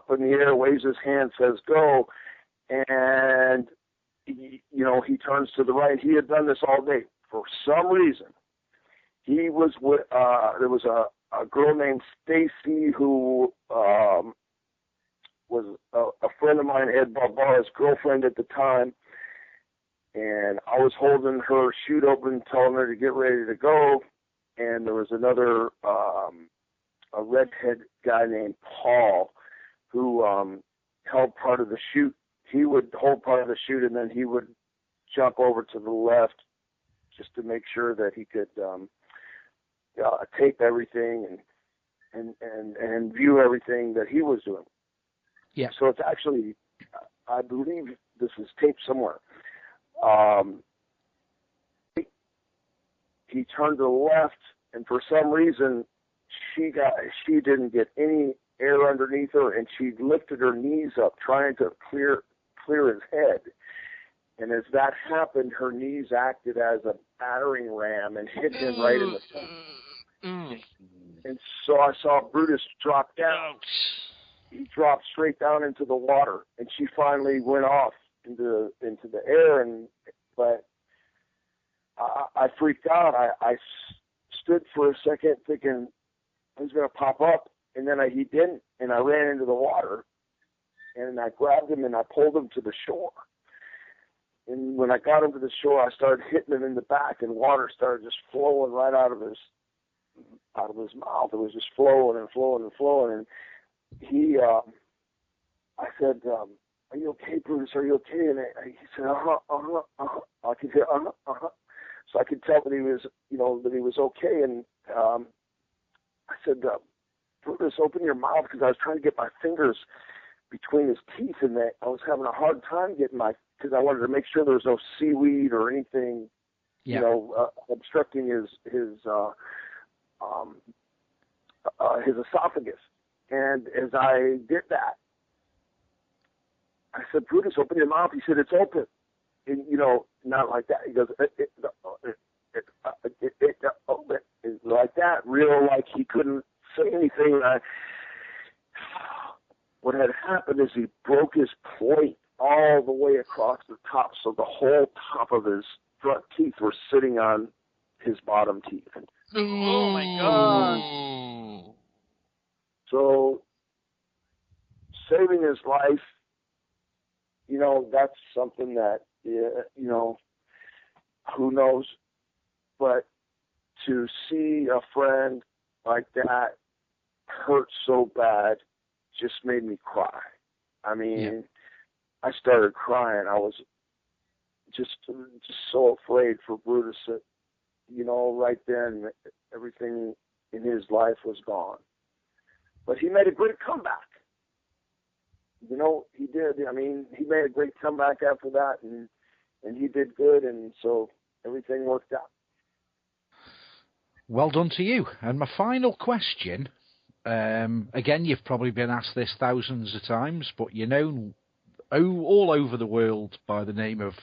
in the air, waves his hand, says go, and he turns to the right. He had done this all day. For some reason, he was with, there was a girl named Stacy who was a friend of mine, Ed Barbara's girlfriend at the time, and I was holding her chute open, telling her to get ready to go, and there was another, a redhead guy named Paul who held part of the chute. He would hold part of the chute, and then he would jump over to the left just to make sure that he could tape everything and view everything that he was doing. Yeah. So it's actually, I believe this is taped somewhere. He turned to the left, and for some reason, she didn't get any air underneath her, and she lifted her knees up, trying to clear his head. And as that happened, her knees acted as a battering ram and hit him right in the face. And so I saw Brutus drop down. He dropped straight down into the water, and she finally went off into the air. But I freaked out. I stood for a second thinking he's going to pop up, and then he didn't, and I ran into the water, and I grabbed him and I pulled him to the shore. And when I got him to the shore, I started hitting him in the back, and water started just flowing right out of his mouth. It was just flowing and flowing and flowing. And I said, "Are you okay, Bruce? Are you okay?" And he said, I could hear, So I could tell that he was, that he was okay. And I said, "Brutus, open your mouth," because I was trying to get my fingers between his teeth, and I was having a hard time getting because I wanted to make sure there was no seaweed or anything, obstructing his esophagus. And as I did that, I said, "Brutus, open your mouth." He said, "It's open." And, not like that. He goes, it open. It's like that, real like he couldn't say anything. What had happened is he broke his plate all the way across the top, so the whole top of his front teeth were sitting on his bottom teeth. Oh my God! So saving his life, that's something that who knows, but to see a friend like that hurt so bad just made me cry. I mean, I started crying. I was just so afraid for Brutus that, right then everything in his life was gone. But he made a great comeback. He did. I mean, he made a great comeback after that, and he did good, and so everything worked out. Well done to you. And my final question, again, you've probably been asked this thousands of times, but you're known all over the world by the name of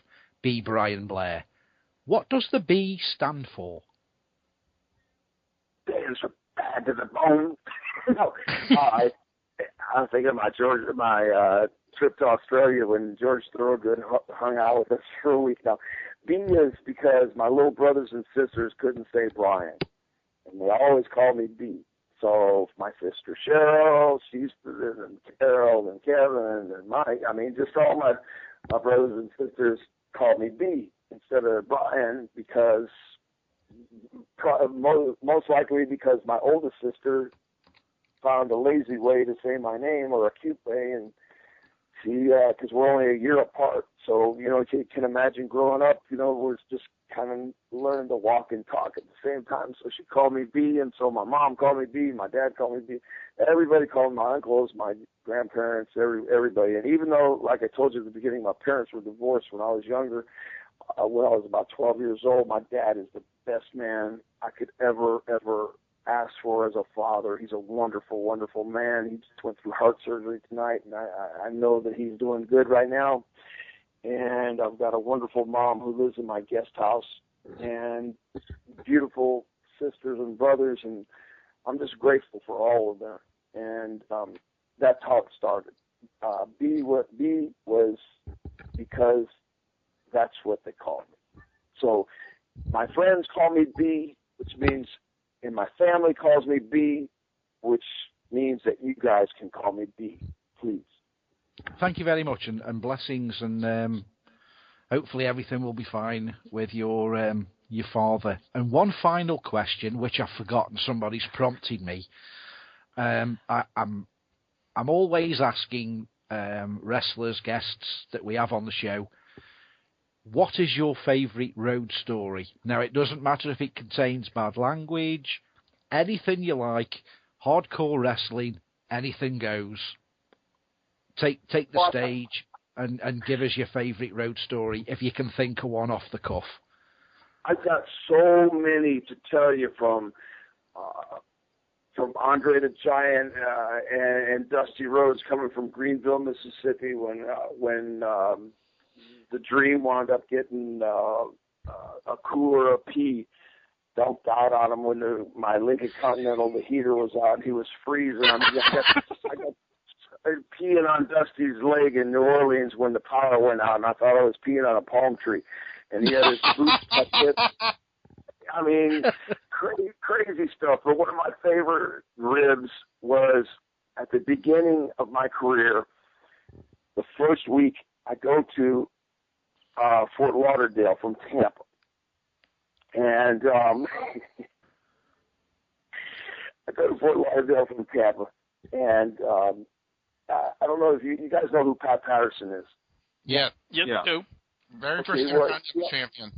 B. Brian Blair. What does the B stand for? Bears are bad to the bone. No, I'm thinking of my trip to Australia when George Thorogood hung out with us for a week. Now, B is because my little brothers and sisters couldn't say Brian, and they always called me B. So my sister Cheryl, and Carol and Kevin and Mike, just all my brothers and sisters called me B instead of Brian, because most likely because my oldest sister found a lazy way to say my name, or a cute way, and she, because we're only a year apart, so, you can imagine growing up, we're just kind of learning to walk and talk at the same time. So she called me B, and so my mom called me B, my dad called me B, everybody called me, my uncles, my grandparents, everybody. And even though, like I told you at the beginning, my parents were divorced when I was younger, when I was about 12 years old, my dad is the best man I could ever ask for as a father. He's a wonderful, wonderful man. He just went through heart surgery tonight, and I know that he's doing good right now. And I've got a wonderful mom who lives in my guest house, and beautiful sisters and brothers, and I'm just grateful for all of them. And that's how it started. B was because That's what they call me. So my friends call me B, which means, and my family calls me B, which means that you guys can call me B, please. Thank you very much, and blessings, and hopefully everything will be fine with your father. And one final question, which I've forgotten, somebody's prompted me. I'm always asking wrestlers, guests that we have on the show, what is your favourite road story? Now, it doesn't matter if it contains bad language, anything you like, hardcore wrestling, anything goes. Take the stage and give us your favourite road story, if you can think of one off the cuff. I've got so many to tell you, from Andre the Giant and Dusty Rhodes coming from Greenville, Mississippi, when the Dream wound up getting a cooler of pee dumped out on him when my Lincoln Continental, the heater was on. He was freezing. I got peeing on Dusty's leg in New Orleans when the power went out, and I thought I was peeing on a palm tree. And he had his boots tucked in. I mean, crazy stuff. But one of my favorite ribs was at the beginning of my career. The first week I go to Fort Lauderdale from Tampa, and I go to Fort Lauderdale from Tampa, and I don't know if you guys know who Pat Patterson is. Yeah. Yep, Yeah. do. Very first Intercontinental champion.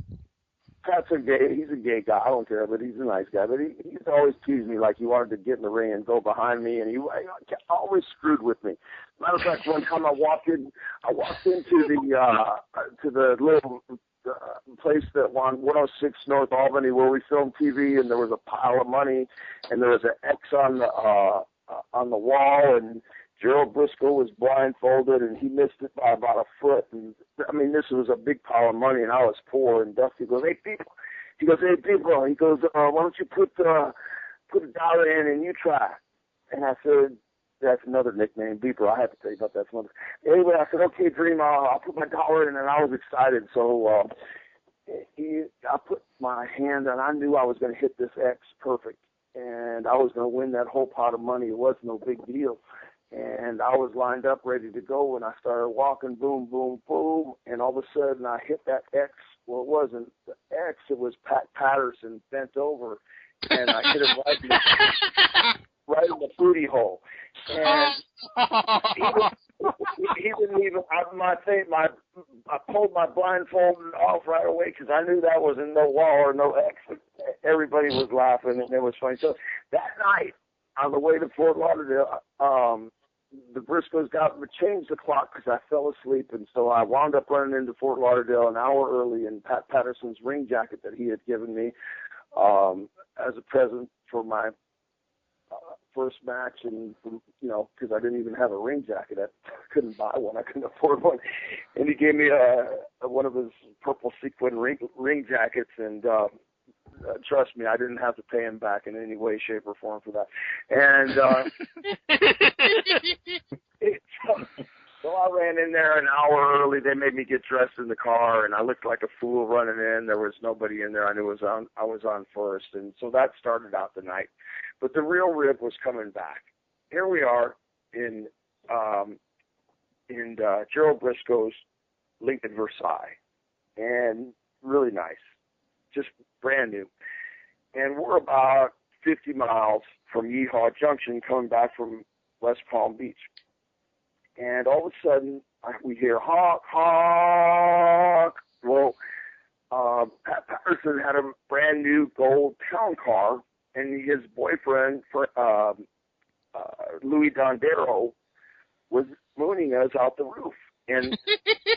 Pat's he's a gay guy. I don't care, but he's a nice guy. But he used to always tease me like he wanted to get in the ring and go behind me, and he always screwed with me. Matter of fact, one time I walked into the little place that on 106 North Albany where we filmed TV, and there was a pile of money, and there was an X on the wall, and Gerald Briscoe was blindfolded, and he missed it by about a foot. And I mean, this was a big pile of money, and I was poor. And Dusty goes, "Hey, people," he goes, "Hey, people," he goes, "Why don't you put a dollar in and you try?" And I said, "That's another nickname, Beeper. I have to tell you about that some other." Anyway, I said, "Okay, Dream, I'll put my dollar in," and I was excited. So I put my hand, and I knew I was going to hit this X perfect, and I was going to win that whole pot of money. It was no big deal. And I was lined up ready to go, and I started walking, boom, boom, boom, and all of a sudden I hit that X. Well, it wasn't the X, it was Pat Patterson bent over, and I hit him right in the booty hole. And he didn't even, I pulled my blindfold off right away because I knew that wasn't no wall or no X. Everybody was laughing, and it was funny. So that night, on the way to Fort Lauderdale, the Briscoes changed the clock because I fell asleep, and so I wound up running into Fort Lauderdale an hour early in Pat Patterson's ring jacket that he had given me as a present for my first match, and because I didn't even have a ring jacket, I couldn't buy one, I couldn't afford one, and he gave me one of his purple sequin ring jackets, and trust me, I didn't have to pay him back in any way, shape, or form for that. And so I ran in there an hour early. They made me get dressed in the car, and I looked like a fool running in. There was nobody in there. I knew I was on first, and so that started out the night. But the real rib was coming back. Here we are in Gerald Briscoe's Lincoln Versailles, and really nice. Just brand new. And we're about 50 miles from Yeehaw Junction coming back from West Palm Beach. And all of a sudden, we hear honk, honk. Well, Pat Patterson had a brand new gold town car, and his boyfriend, Louis Dondero, was mooning us out the roof. And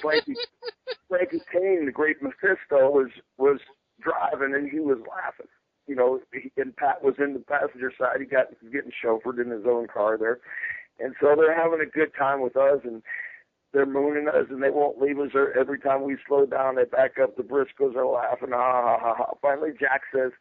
Frankie Kane, the great Mephisto, was driving, and he was laughing. And Pat was in the passenger side. He was getting chauffeured in his own car there. And so they're having a good time with us, and they're mooning us, and they won't leave us. Every time we slow down, they back up. The Briscoes are laughing. Ha, ha, ha, ha. Finally, Jack says,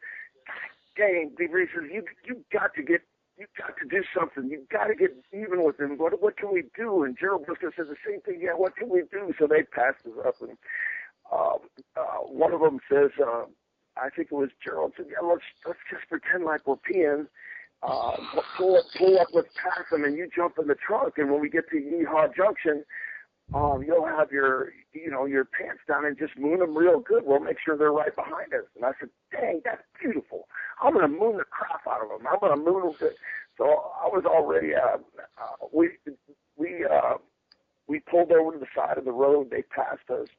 "Dang, Beaver," he says, you got to do something. You got to get even with them. What can we do? And Gerald Briscoe says the same thing. Yeah, what can we do? So they passed us up, and one of them says, I think it was Gerald, said, yeah, let's just pretend like we're peeing. Pull up, let's pass them, and you jump in the trunk. And when we get to Yeehaw Junction, you'll have your pants down and just moon them real good. We'll make sure they're right behind us. And I said, dang, that's beautiful. I'm going to moon the crap out of them. I'm going to moon them good. So I was already, we pulled over to the side of the road. They passed us.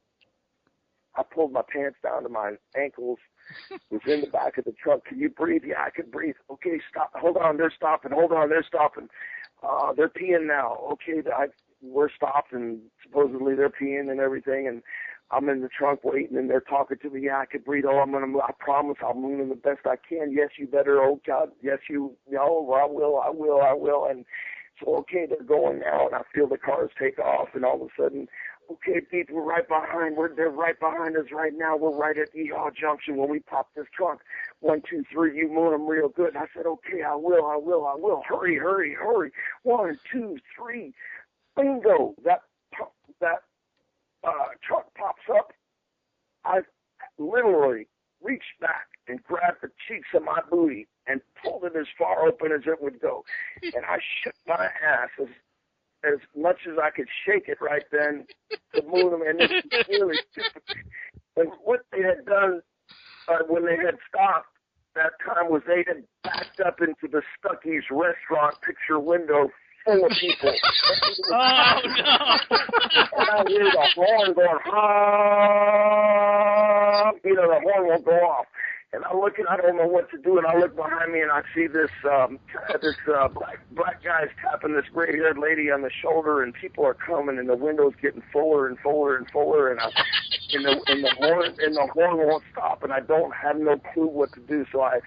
I pulled my pants down to my ankles. Was in the back of the truck. Can you breathe? Yeah, I can breathe. Okay, stop. Hold on, they're stopping. Hold on, they're stopping. They're peeing now. Okay, we're stopped, and supposedly they're peeing and everything, and I'm in the trunk waiting, and they're talking to me. Yeah, I can breathe. Oh, I promise I'll moon them the best I can. Yes, you better. Oh, God. Yes, you. No, I will. And so, okay, they're going now, and I feel the cars take off, and all of a sudden, okay, Pete, we're right behind. They're right behind us right now. We're right at Yeehaw Junction when we pop this trunk. 1, 2, 3, you moon them real good. I said, okay, I will. Hurry. 1, 2, 3. Bingo. That truck pops up. I literally reached back and grabbed the cheeks of my booty and pulled it as far open as it would go. And I shook my ass as much as I could shake it right then to moon them. And it's really stupid. And what they had done when they had stopped that time was they had backed up into the Stuckey's restaurant picture window full of people. Oh, no. And I hear the horn going, the horn won't go off. And I look and I don't know what to do, and I look behind me and I see this black guy's tapping this gray-haired lady on the shoulder, and people are coming, and the window's getting fuller and fuller and fuller, and the horn won't stop, and I don't have no clue what to do. So I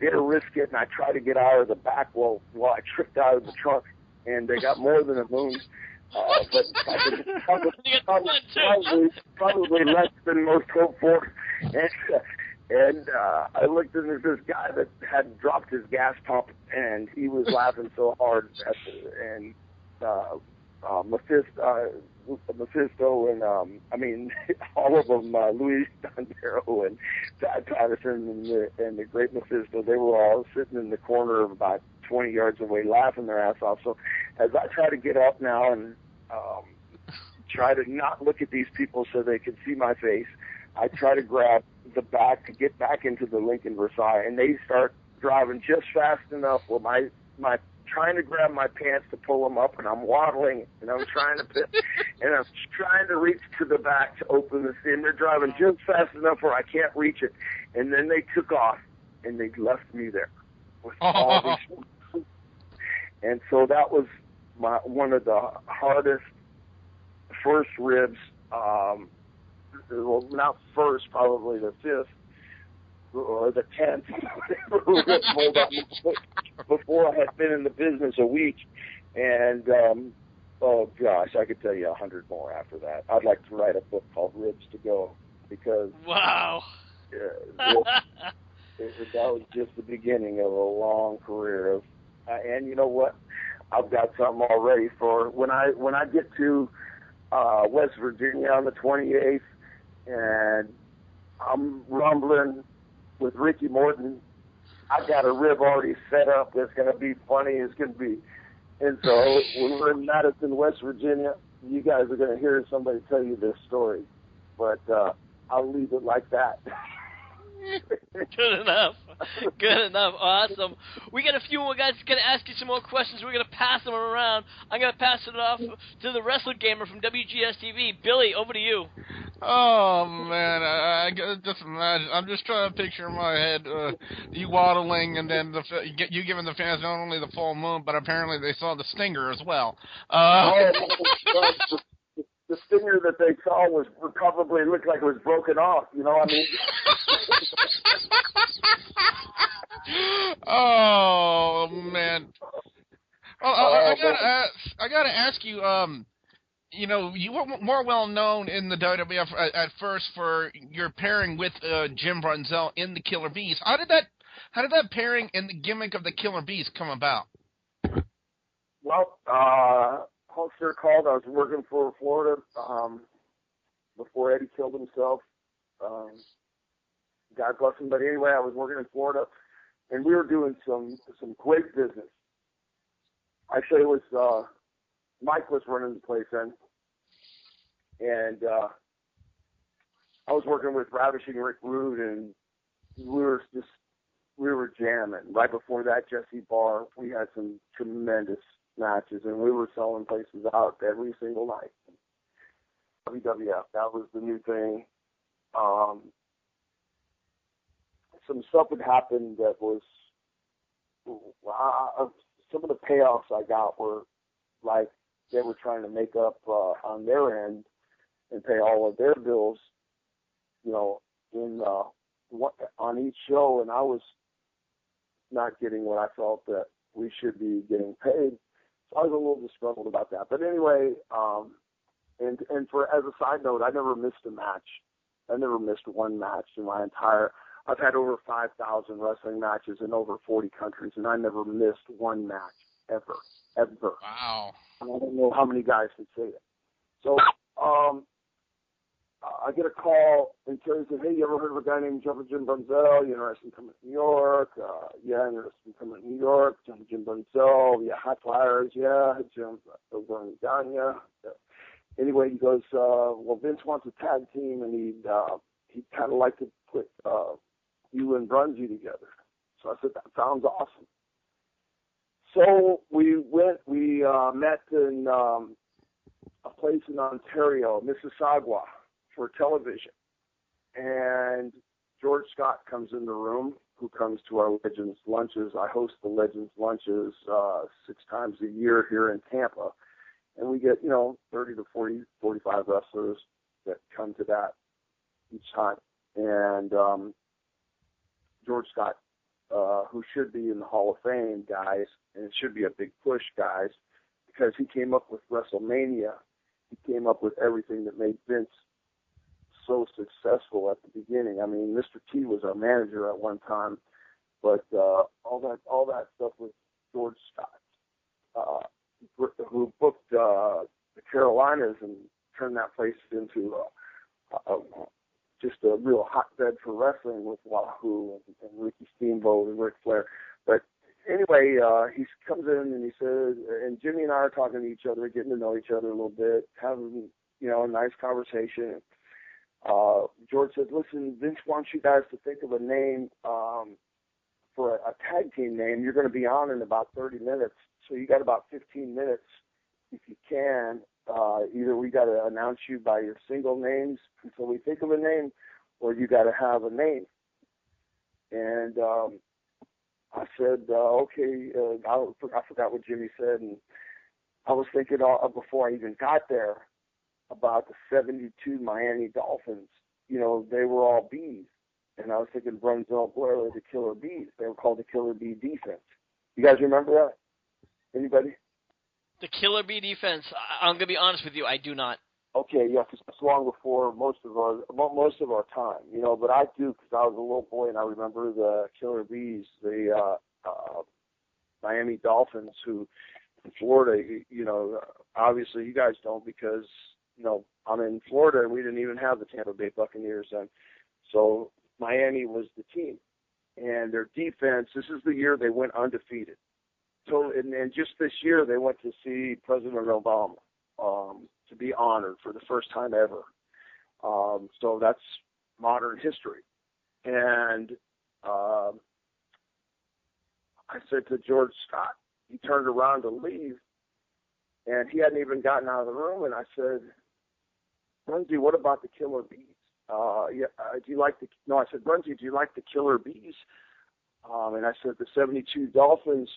dare risk it, and I try to get out of the back while I tripped out of the trunk, and they got more than a moon. But probably less than most hoped for. And I looked at this guy that had dropped his gas pump, and he was laughing so hard at Mephisto and all of them, Luis Dondero and Pat Patterson and the great Mephisto, they were all sitting in the corner of about 20 yards away laughing their ass off. So as I try to get up now and try to not look at these people so they can see my face, I try to grab the back to get back into the Lincoln Versailles, and they start driving just fast enough where my trying to grab my pants to pull them up, and I'm waddling, and I'm trying to reach to the back to open the thing. They're driving just fast enough where I can't reach it, and then they took off, and they left me there with all these. And so that was one of the hardest first ribs. Well, not first, probably the 5th or the 10th before I had been in the business a week. And, oh gosh, I could tell you 100 more after that. I'd like to write a book called Ribs to Go, because wow, that was just the beginning of a long career of, and you know what? I've got something already for when I get to West Virginia on the 28th, and I'm rumbling with Ricky Morton. I got a rib already set up that's going to be funny. It's going to be, and so when we're in Madison, West Virginia, you guys are going to hear somebody tell you this story, but I'll leave it like that. Good enough. Awesome. We got a few more guys going to ask you some more questions. We're going to pass them around. I'm going to pass it off to the Wrestler Gamer from WGS TV. Billy, over to you. Oh, man, I just imagine. I'm just trying to picture in my head you waddling, and then you giving the fans not only the full moon, but apparently they saw the stinger as well. The stinger that they saw probably looked like it was broken off. You know what I mean? Oh, man. I gotta ask you. You were more well known in the WWF at first for your pairing with Jim Brunzell in the Killer Bees. How did that pairing and the gimmick of the Killer Bees come about? Well, Hulkster called. I was working for Florida before Eddie killed himself. God bless him. But anyway, I was working in Florida, and we were doing some great business. Actually, it was Mike was running the place then, and I was working with Ravishing Rick Rude, and we were jamming. Right before that, Jesse Barr, we had some tremendous matches, and we were selling places out every single night. WWF, that was the new thing. Some stuff had happened that was, some of the payoffs I got were like they were trying to make up on their end and pay all of their bills, you know, on each show, and I was not getting what I felt that we should be getting paid. So I was a little disgruntled about that. But anyway, and for as a side note, I never missed a match. I never missed one match in my entire. I've had over 5,000 wrestling matches in over 40 countries, and I never missed one match ever. Wow. And I don't know how many guys can say it. So I get a call, and Terry said, "Hey, you ever heard of a guy named Jumper Jim Bunzel? You interested in coming to New York? Yeah, interested in coming to New York. Jumper Jim Bunzel, yeah, high flyers, yeah, Jim over in Ghana." Anyway, he goes, "Well, Vince wants a tag team, and he'd kind of like to put you and Brunsy together." So I said, "That sounds awesome." So we met in a place in Ontario, Mississauga, for television. And George Scott comes in the room, who comes to our Legends Lunches. I host the Legends Lunches 6 times a year here in Tampa. And we get, 30 to 40, 45 wrestlers that come to that each time. And George Scott, who should be in the Hall of Fame, guys, and it should be a big push, guys, because he came up with WrestleMania. He came up with everything that made Vince so successful at the beginning. I mean, Mr. T was our manager at one time, but all that stuff was George Scott, who booked the Carolinas and turned that place into just a real hotbed for wrestling with Wahoo and Ricky Steamboat and Ric Flair. But anyway, he comes in and he says, and Jimmy and I are talking to each other, getting to know each other a little bit, having, a nice conversation. George said, "Listen, Vince wants you guys to think of a name for a tag team name. You're going to be on in about 30 minutes. So you got about 15 minutes if you can. Either we got to announce you by your single names until we think of a name, or you got to have a name." And I said, "Okay." I forgot what Jimmy said, and I was thinking before I even got there about the 72 Miami Dolphins. They were all B's, and I was thinking Brunzell, Blair were the Killer Bees. They were called the Killer Bee Defense. You guys remember that? Anybody? The Killer Bee Defense. I'm gonna be honest with you, I do not. Okay, yeah, because that's long before most of our time, But I do, because I was a little boy and I remember the Killer Bees, the Miami Dolphins, who in Florida, obviously you guys don't, because I'm in Florida and we didn't even have the Tampa Bay Buccaneers then. So Miami was the team, and their defense. This is the year they went undefeated. So, and just this year, they went to see President Obama to be honored for the first time ever. So that's modern history. And I said to George Scott, he turned around to leave, and he hadn't even gotten out of the room. And I said, "Brunsy, what about the Killer Bees? Do you like the?" No, I said, "Brunsy, do you like the Killer Bees?" And I said, "The 72 Dolphins."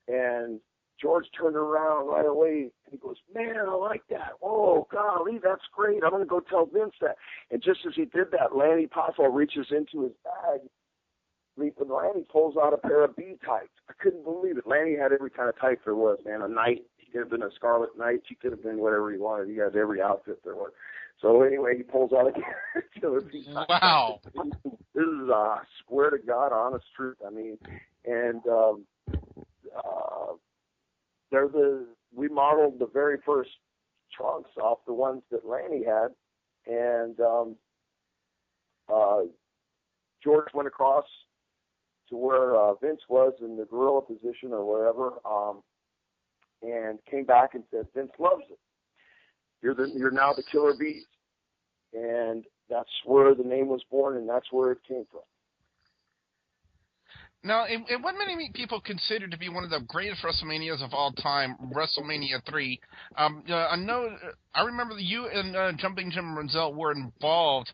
And George turned around right away, and he goes, "Man, I like that. Oh, golly, that's great. I'm going to go tell Vince that." And just as he did that, Lanny Poffo reaches into his bag, and Lanny pulls out a pair of bee tights. I couldn't believe it. Lanny had every kind of tight there was, man. A knight. He could have been a scarlet knight. He could have been whatever he wanted. He had every outfit there was. So anyway, he pulls out a killer bee tight. Wow. This is square to God, honest truth. I mean, and we modeled the very first trunks off the ones that Lanny had, And George went across to where Vince was in the gorilla position or wherever, and came back and said, Vince loves it. You're now the Killer Bees. And that's where the name was born, and that's where it came from. Now, and what many people consider to be one of the greatest WrestleManias of all time, WrestleMania 3. I remember that you and Jumping Jim Renzel were involved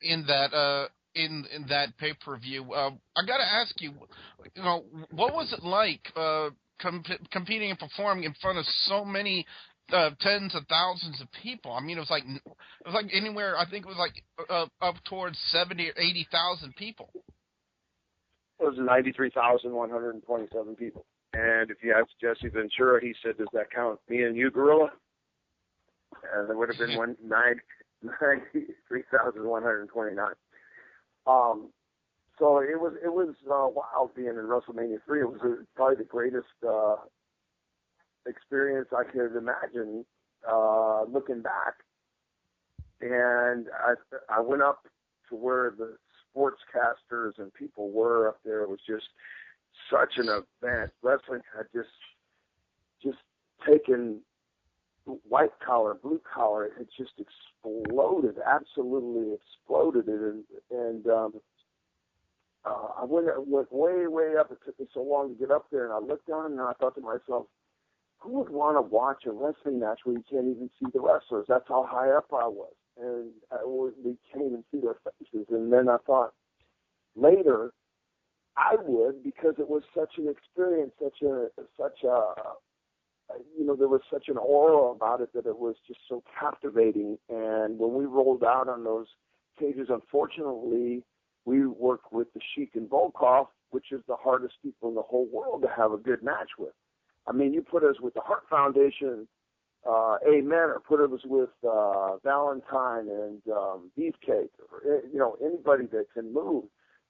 in that pay-per-view. I got to ask you, what was it like competing and performing in front of so many tens of thousands of people? I mean, it was like anywhere. I think it was like up towards 70 or 80,000 people. It was 93,127 people. And if you ask Jesse Ventura, he said, does that count me and you, Gorilla? And there would have been 93,129. So it was wild being in WrestleMania 3. It was probably the greatest experience I could imagine looking back. And I went up to where the sportscasters and people were up there. It was just such an event. Wrestling had just taken white collar, blue collar. It had just exploded, absolutely exploded. And I went way, way up. It took me so long to get up there, and I looked down and I thought to myself, who would want to watch a wrestling match where you can't even see the wrestlers? That's how high up I was. And we can't even see their faces. And then I thought later I would, because it was such an experience, there was such an aura about it that it was just so captivating. And when we rolled out on those cages, unfortunately, we worked with the Sheik and Volkov, which is the hardest people in the whole world to have a good match with. I mean, you put us with the Hart Foundation, Amen, or put us with Valentine and Beefcake, or anybody that can move.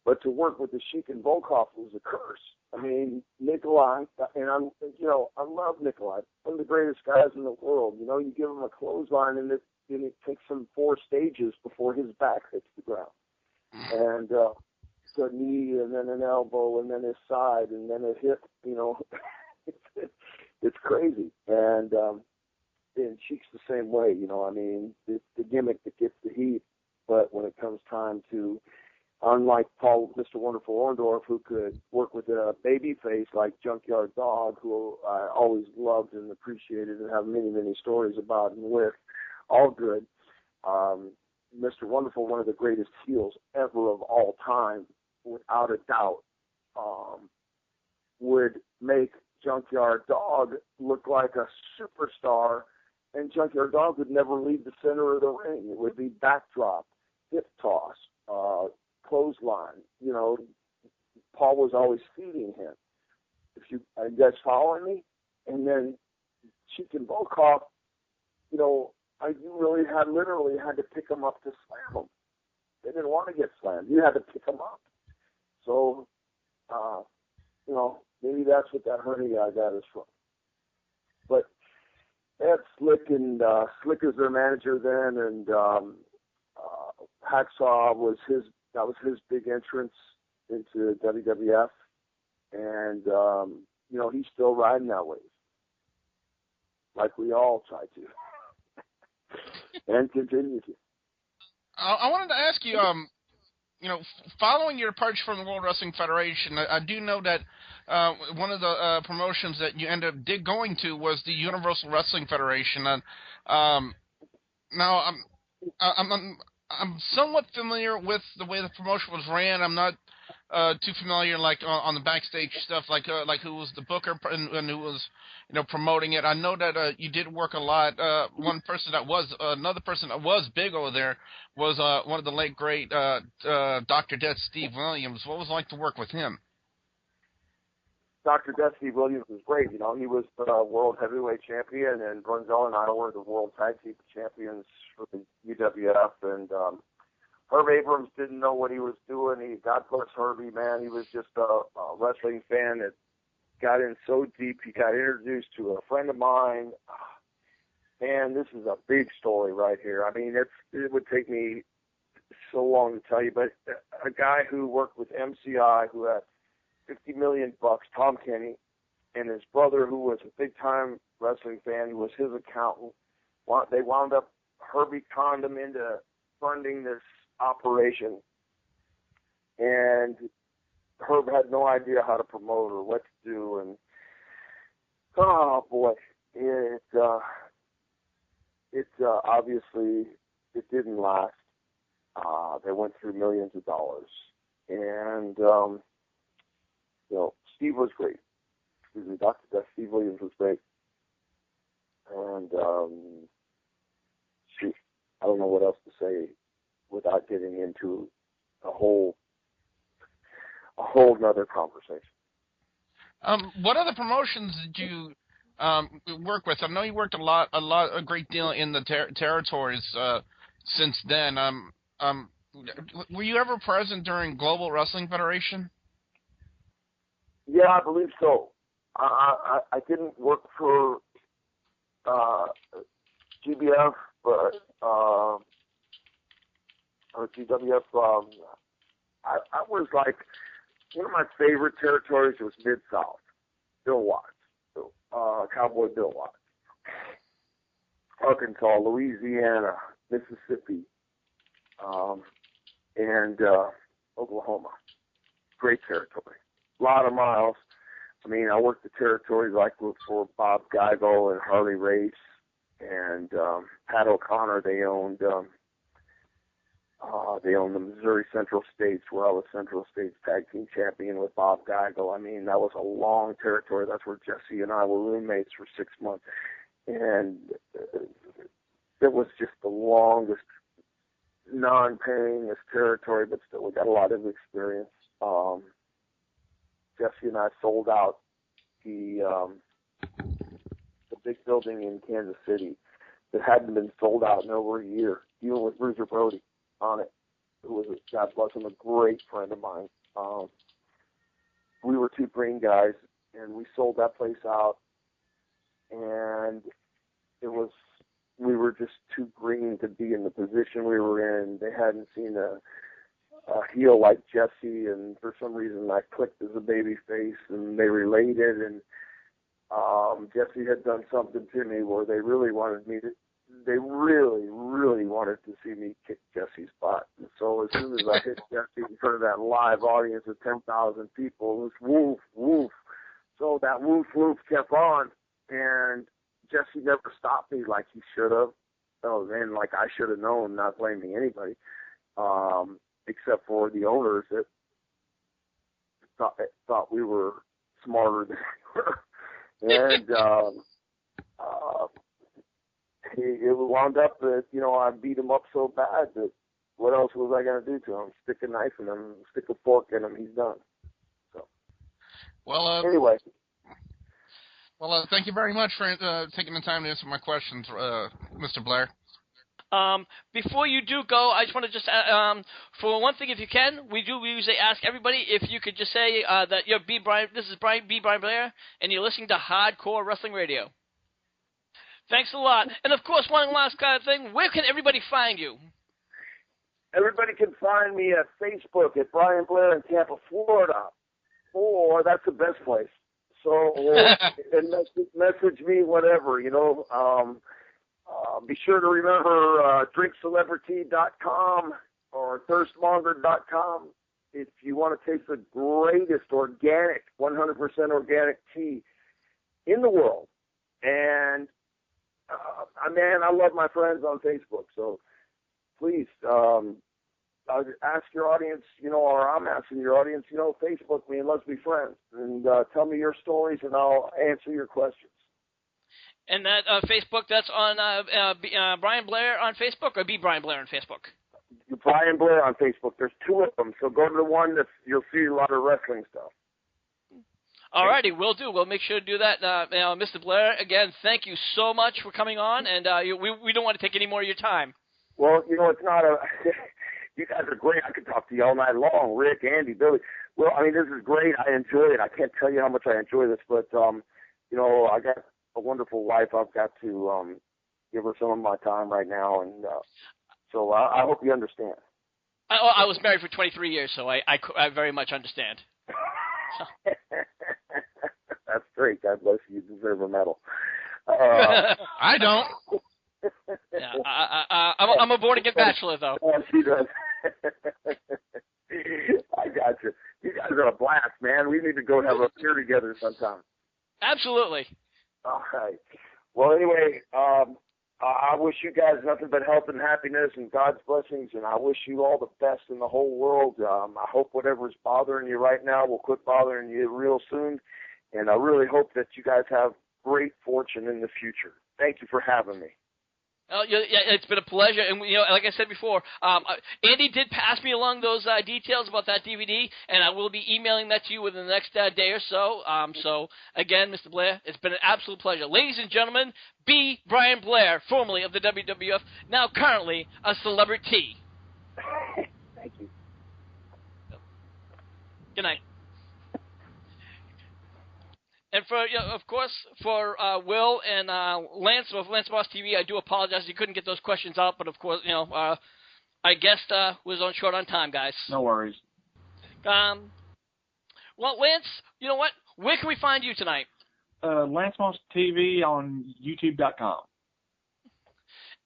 But to work with the Sheik and Volkov was a curse. I mean, Nikolai, and I love Nikolai, one of the greatest guys in the world. You give him a clothesline, and it takes him 4 stages before his back hits the ground, and so a knee, and then an elbow, and then his side, and then a hip. It's crazy. And Sheik's the same way, I mean, it's the gimmick that gets the heat, but when it comes time to, unlike Paul, Mr. Wonderful Orndorff, who could work with a baby face like Junkyard Dog, who I always loved and appreciated and have many, many stories about and with, all good. Mr. Wonderful, one of the greatest heels ever of all time, without a doubt, would make Junkyard Dog look like a superstar, and Junkyard Dog would never leave the center of the ring. It would be backdrop, hip toss, clothesline. Paul was always feeding him. Are you guys following me? And then Sheik and Volkov, you really literally had to pick them up to slam them. They didn't want to get slammed. You had to pick them up. So, maybe that's what that hernia I got is from. But they had Slick, and Slick is their manager then, and Hacksaw was his big entrance into WWF, and he's still riding that wave, like we all try to, and continue to. I wanted to ask you, following your departure from the World Wrestling Federation, I do know that one of the promotions that you ended up going to was the Universal Wrestling Federation. And now I'm somewhat familiar with the way the promotion was ran. I'm not too familiar, like on the backstage stuff, like who was the booker and who was promoting it. I know that you did work a lot. Another person that was big over there was one of the late great Dr. Death, Steve Williams. What was it like to work with him? Dr. Death, Steve Williams was great. He was the world heavyweight champion, and Brunzell and I were the world tag team champions for the UWF. And Herb Abrams didn't know what he was doing. God bless Herbie, man. He was just a wrestling fan that got in so deep. He got introduced to a friend of mine. And this is a big story right here. I mean, it would take me so long to tell you, but a guy who worked with MCI who had $50 million, Tom Kenny, and his brother who was a big-time wrestling fan, who was his accountant, they wound up Herbie conned him into funding this operation. And Herb had no idea how to promote or what to do. And, oh, boy, it obviously, it didn't last. They went through millions of dollars. And, Steve was great. Excuse me, Dr. Death, Steve Williams was great. And, shoot, I don't know what else to say without getting into a whole nother conversation. What other promotions did you work with? I know you worked a great deal in the territories since then. Were you ever present during Global Wrestling Federation? Yeah, I believe so. I didn't work for GBF, but or GWF. I was like, one of my favorite territories was Mid-South. Bill Watts, Cowboy Bill Watts. Arkansas, Louisiana, Mississippi, and Oklahoma. Great territory. A lot of miles. I mean, I worked the territories like for Bob Geigel and Harley Race and Pat O'Connor. They owned the Missouri Central States, where I was Central States Tag Team Champion with Bob Geigel. I mean, that was a long territory. That's where Jesse and I were roommates for 6 months. And it was just the longest non-payingest territory, but still we got a lot of experience. Jesse and I sold out the big building in Kansas City that hadn't been sold out in over a year, even with Bruiser Brody on it, who was, God bless him, a great friend of mine. We were two green guys, and we sold that place out, and we were just too green to be in the position we were in. They hadn't seen a heel like Jesse, and for some reason I clicked as a baby face, and they related, and Jesse had done something to me where they really wanted to see me kick Jesse's butt. And so as soon as I hit Jesse in front of that live audience of 10,000 people, it was woof, woof. So that woof, woof kept on, and Jesse never stopped me like he should have. And like I should have known, not blaming anybody, except for the owners that thought we were smarter than we were. And it wound up that, I beat him up so bad that what else was I going to do to him? Stick a knife in him, stick a fork in him, he's done. So, well, anyway. Well, thank you very much for taking the time to answer my questions, Mr. Blair. Before you do go, I just want to for one thing, if you can, we usually ask everybody if you could just say that you're this is Brian Blair, and you're listening to Hardcore Wrestling Radio. Thanks a lot. And of course, one last kind of thing, where can everybody find you? Everybody can find me at Facebook at Brian Blair in Tampa, Florida. Or that's the best place. So, and message me, whatever, be sure to remember drinkcelebrity.com or thirstmonger.com if you want to taste the greatest organic, 100% organic tea in the world. And, I love my friends on Facebook, so please ask your audience, or I'm asking your audience, Facebook me and let's be friends. And tell me your stories, and I'll answer your questions. And that Facebook, that's on Brian Blair on Facebook, or B Brian Blair on Facebook? Brian Blair on Facebook. There's two of them, so go to the one that you'll see a lot of wrestling stuff. All righty, we'll do. We'll make sure to do that. Mr. Blair, again, thank you so much for coming on, and we don't want to take any more of your time. Well, it's not you guys are great. I could talk to you all night long, Rick, Andy, Billy. Well, this is great. I enjoy it. I can't tell you how much I enjoy this, but, I got a wonderful life. I've got to give her some of my time right now, and so I hope you understand. I was married for 23 years, so I very much understand. That's great. God bless you. You deserve a medal. I don't. Yeah, I'm a born-again bachelor, though. Oh, she does. I got you. You guys are a blast, man. We need to go have a beer together sometime. Absolutely. All right. Well, anyway, I wish you guys nothing but health and happiness and God's blessings, and I wish you all the best in the whole world. I hope whatever's bothering you right now will quit bothering you real soon, and I really hope that you guys have great fortune in the future. Thank you for having me. Oh, yeah, it's been a pleasure, and like I said before, Andy did pass me along those details about that DVD, and I will be emailing that to you within the next day or so. So again, Mr. Blair, it's been an absolute pleasure, ladies and gentlemen. B. Brian Blair, formerly of the WWF, now currently a celebrity. Thank you. Good night. And for, of course, for Will and Lance of Lance Boss TV, I do apologize you couldn't get those questions out, but of course, I guessed was short on time, guys. No worries. Well, Lance, you know what? Where can we find you tonight? Lance Boss TV on YouTube.com.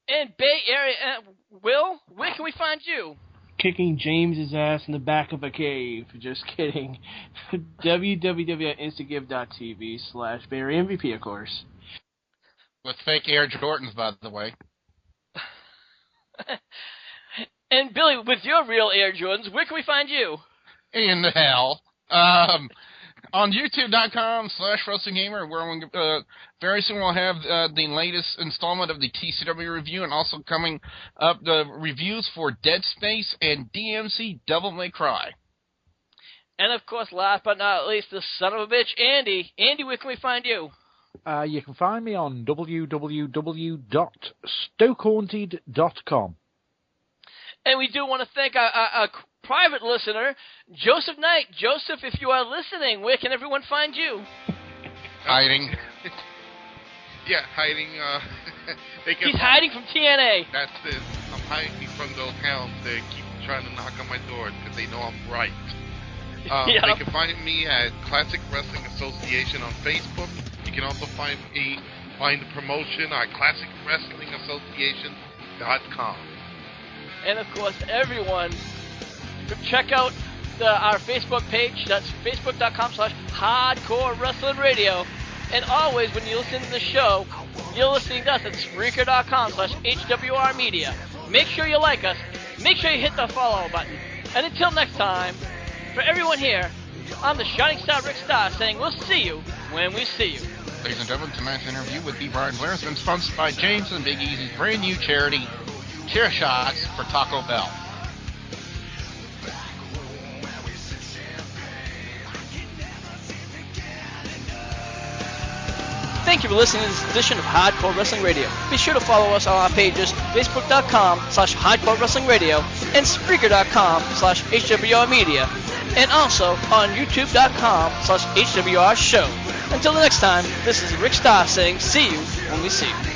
And Bay Area, Will, where can we find you? Kicking James's ass in the back of a cave. Just kidding. www.instagive.tv/Bay Area MVP, of course. With fake Air Jordans, by the way. And Billy, with your real Air Jordans, where can we find you? In the hell. On YouTube.com/WrestlingGamer, where very soon we'll have the latest installment of the TCW review, and also coming up the reviews for Dead Space and DMC Devil May Cry. And of course, last but not least, the son of a bitch, Andy. Andy, where can we find you? You can find me on www.stokehaunted.com. And we do want to thank our private listener, Joseph Knight. Joseph, if you are listening, where can everyone find you? Hiding. Yeah, hiding. He's hiding from TNA. That's it. I'm hiding from those hounds that keep trying to knock on my door because they know I'm right. Yep. They can find me at Classic Wrestling Association on Facebook. You can also find the promotion at ClassicWrestlingAssociation.com. And of course, everyone, check out our Facebook page. That's facebook.com/Hardcore Wrestling Radio. And always, when you listen to the show, you're listening to us at Spreaker.com/HWR Media. Make sure you like us. Make sure you hit the follow button. And until next time, for everyone here, I'm the Shining Star Rick Starr saying we'll see you when we see you. Ladies and gentlemen, tonight's interview with B. Brian Blair has been sponsored by James and Big Easy's brand new charity, Chair Shots for Taco Bell. Thank you for listening to this edition of Hardcore Wrestling Radio. Be sure to follow us on our pages, Facebook.com/Hardcore Wrestling Radio and Spreaker.com/HWR Media, and also on YouTube.com/HWR Show. Until the next time, this is Rick Starr saying see you when we see you.